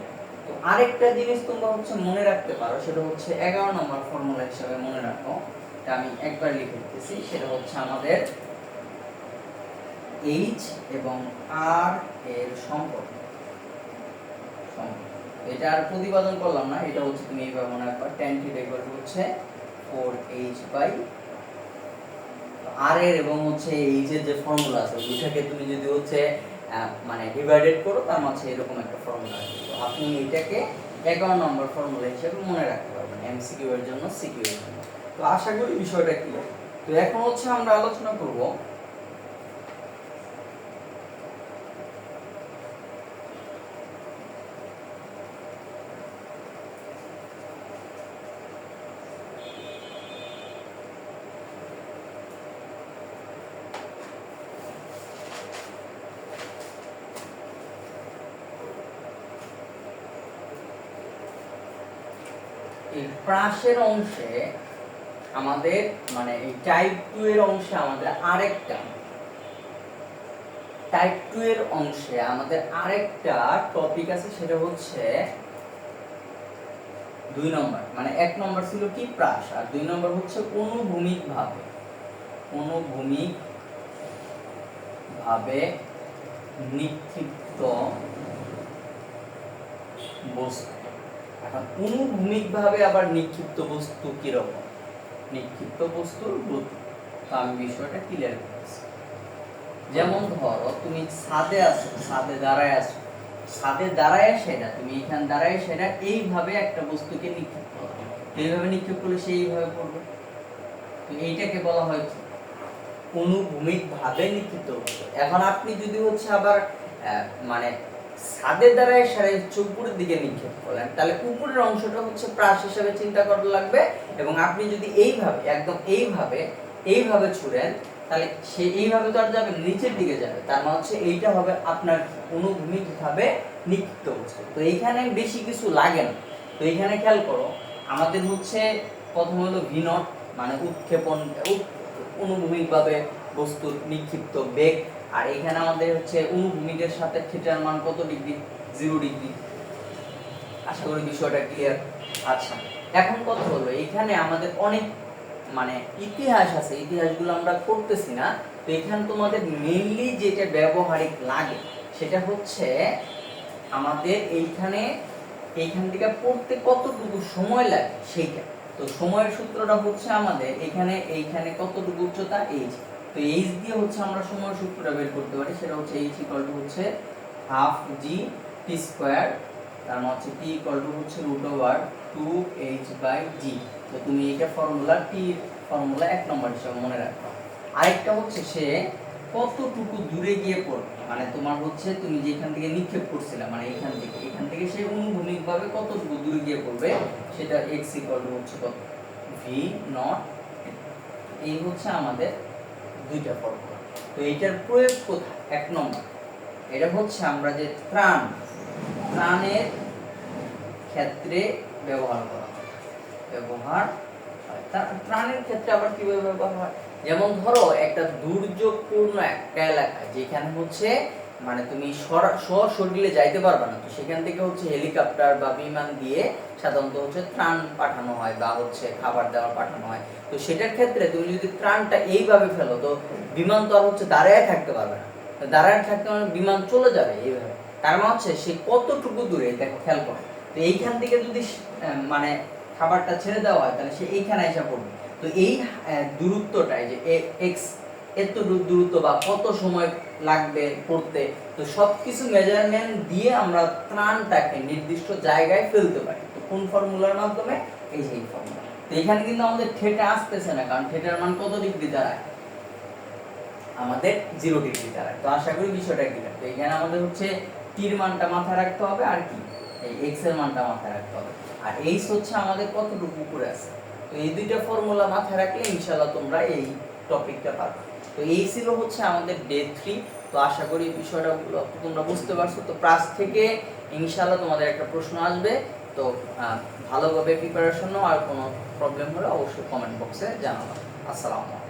তো আরেকটা জিনিস তোমরা হচ্ছে মনে রাখতে পারো, সেটা হচ্ছে 11 নম্বর ফর্মুলা হিসেবে মনে রাখো, এটা আমি একবার লিখে দিতেছি। সেটা হচ্ছে আমাদের এইচ এবং আর এর সম্পর্ক। এটা আর প্রতিপাদন করলাম না, এটা হচ্ছে তুমি এইভাবে মনে রাখবা tan থিটা ইকুয়াল টু হচ্ছে 4h বাই আর এর এবং হচ্ছে এইচ এর যে ফর্মুলা আছে দুটাকে তুমি যদি হচ্ছে মানে ডিভাইডেড করো, তার মাঝে এরকম একটা ফর্মুলা আসবে। তো আপনি এটাকে 11 নম্বর ফর্মুলা হিসেবে মনে রাখতে পারবেন এমসিকিউ এর জন্য, সিকিউ এর জন্য। তো আশা করি বিষয়টা ক্লিয়ার। তো এখন হচ্ছে আমরা আলোচনা করব এই প্রাসের অংশে আমাদের মানে এই টাইপ 2 এর অংশে আমাদের আরেকটা টাইপ 2 এর অংশে আমাদের আরেকটা টপিক আছে, সেটা হচ্ছে 2 নম্বর। মানে 1 নম্বর ছিল কি প্রাস, আর 2 নম্বর হচ্ছে অনুভূমিক ভাবে নিক্ষিপ্ত বস্তু। এখন অনুভূমিক ভাবে আবার নিক্ষিপ্ত বস্তু কি রকম, নিক্ষিপ্ত বস্তুর গতি। তো আমি বিষয়টা ক্লিয়ার করতেছি। যেমন ধরো তুমি ছাদে আছো, ছাদে দাঁড়ায় সেটা তুমি এখানে দাঁড়ায় সেটা এইভাবে একটা বস্তুকে নিক্ষেপ করো, এইভাবে নিক্ষেপ করলে সে এইভাবে পড়বে। তো এইটাকে বলা হয় কি অনুভূমিক ভাবে নিক্ষিপ্ত বস্তু। এখন আপনি যদি হচ্ছে আবার মানে ছাদের দ্বারা সারা হচ্ছে উপরের দিকে নিক্ষেপ করলেন, তাহলে উপরের অংশটা হচ্ছে প্রাস হিসাবে চিন্তা করা লাগবে। এবং আপনি যদি এইভাবে একদম এইভাবে ছুড়েন, তাহলে সে এইভাবে তো আর যাবে নিচের দিকে যাবে, তার মানে হচ্ছে এইটা হবে আপনার অনুভূমিকভাবে নিক্ষিপ্ত বস্তু। তো এইখানে বেশি কিছু লাগে না। তো এইখানে খেয়াল করো, আমাদের হচ্ছে প্রথম হলো ভি নট, মানে উৎক্ষেপণ অনুভূমিকভাবে বস্তুর নিক্ষিপ্ত বেগ। আর এখানে আমাদের হচ্ছে অনুভূমিকের সাথে থিটার মান কত ডিগ্রি? 0 ডিগ্রি। আশা করি বিষয়টা ক্লিয়ার। আচ্ছা, এখন কথা হলো এখানে আমাদের অনেক মানে ইতিহাস আছে, ইতিহাসগুলো আমরা করতেছি না। তো এখানে তোমাদের মেইনলি যেটা ব্যবহারিক লাগে সেটা হচ্ছে আমাদের এইখান থেকে পড়তে কতটুকু সময় লাগে সেইটা। তো সময়ের সূত্রটা হচ্ছে আমাদের এইখানে কতটুকু উচ্চতা h। তো h দিয়ে হচ্ছে আমরা সময়ের সূত্রটা বের করতে পারি, সেটা হচ্ছে h ইকুয়াল টু হচ্ছে হাফ জি টি স্কয়ার, তার মানে হচ্ছে t ইকুয়াল টু হচ্ছে √2h/g। তো তুমি এটা ফর্মুলা 1 নম্বর হিসেবে মনে রাখো। আরেকটা হচ্ছে সে কতটুকু দূরে গিয়ে পড়বে, মানে তোমার হচ্ছে তুমি যেখান থেকে নিক্ষেপ করছিলে, মানে এখান থেকে সে অনুভূমিকভাবে কতটুকু দূরে গিয়ে পড়বে, সেটা x ইকুয়াল টু হচ্ছে কত? v not. এই হচ্ছে আমাদের দুইটা ফর্মুলা। তো এইটার প্রয়োগ কোথায়? 1 নম্বর, এটা হচ্ছে আমরা যে ত্রাণের ক্ষেত্রে ব্যবহার করা হয়। ত্রাণের ক্ষেত্রে আবার কিভাবে ব্যবহার হয়? যেমন ধরো একটা দুর্যোগপূর্ণ একটা এলাকা, যেখানে হচ্ছে মানে তুমি সশরীরে যাইতে পারবে না, তো সেখান থেকে হচ্ছে হেলিকপ্টার বা বিমান দিয়ে সাধারণত হচ্ছে ত্রাণ পাঠানো হয় বা হচ্ছে খাবার দাবার পাঠানো হয়। তো সেটার ক্ষেত্রে তুমি যদি ত্রাণটা এইভাবে ফেলো, তো বিমান তো আর হচ্ছে দাঁড়ায় থাকতে পারবে না, দাঁড়ায় থাকতে মানে বিমান চলে যাবে এইভাবে। তার মানে হচ্ছে সে কতটুকু দূরে, দেখো খেয়াল করো। তো এইখান থেকে যদি মানে খাবারটা ছেড়ে দেওয়া হয়, তাহলে সে এইখানে এসে পড়বে। তো এই দূরত্বটাই যে এক্স, এত দূরত্ব বা কত সময় লাগবে পড়তে, তো সবকিছু মেজারমেন্ট দিয়ে আমরা ত্রাণটাকে নির্দিষ্ট জায়গায় ফেলতে পারি। তো কোন ফর্মুলার মাধ্যমে? এই যে ফর্মুলা। তো এখানে কিন্তু আমাদের থিটা আসতেছে না, কারণ থিটার মান কত ডিগ্রি দাঁড়ায়? আমাদের 0 ডিগ্রি দাঁড়ায়। তো আশা করি বিষয়টা ক্লিয়ার। তো এখানে আমাদের হচ্ছে টির মানটা মাথায় রাখতে হবে, আর কি এই এক্স এর মানটা মাথায় রাখতে হবে। আর এইচ হচ্ছে আমাদের কতটুকু উপরে আছে। তো এই দুইটা ফর্মুলা মাথায় রাখলে ইনশাআল্লাহ তোমরা এই টপিকটা পারবে। তো এই ছিল হচ্ছে আমাদের ডে 3। তো আশা করি বিষয়টা তোমরা বুঝতে পারছো। তো ক্লাস থেকে ইনশাআল্লাহ তোমাদের একটা প্রশ্ন আসবে। তো ভালোভাবে প্রিপারেশন নাও, আর কোনো প্রবলেম হলে অবশ্যই কমেন্ট বক্সে জানাবা। আসসালামু আলাইকুম।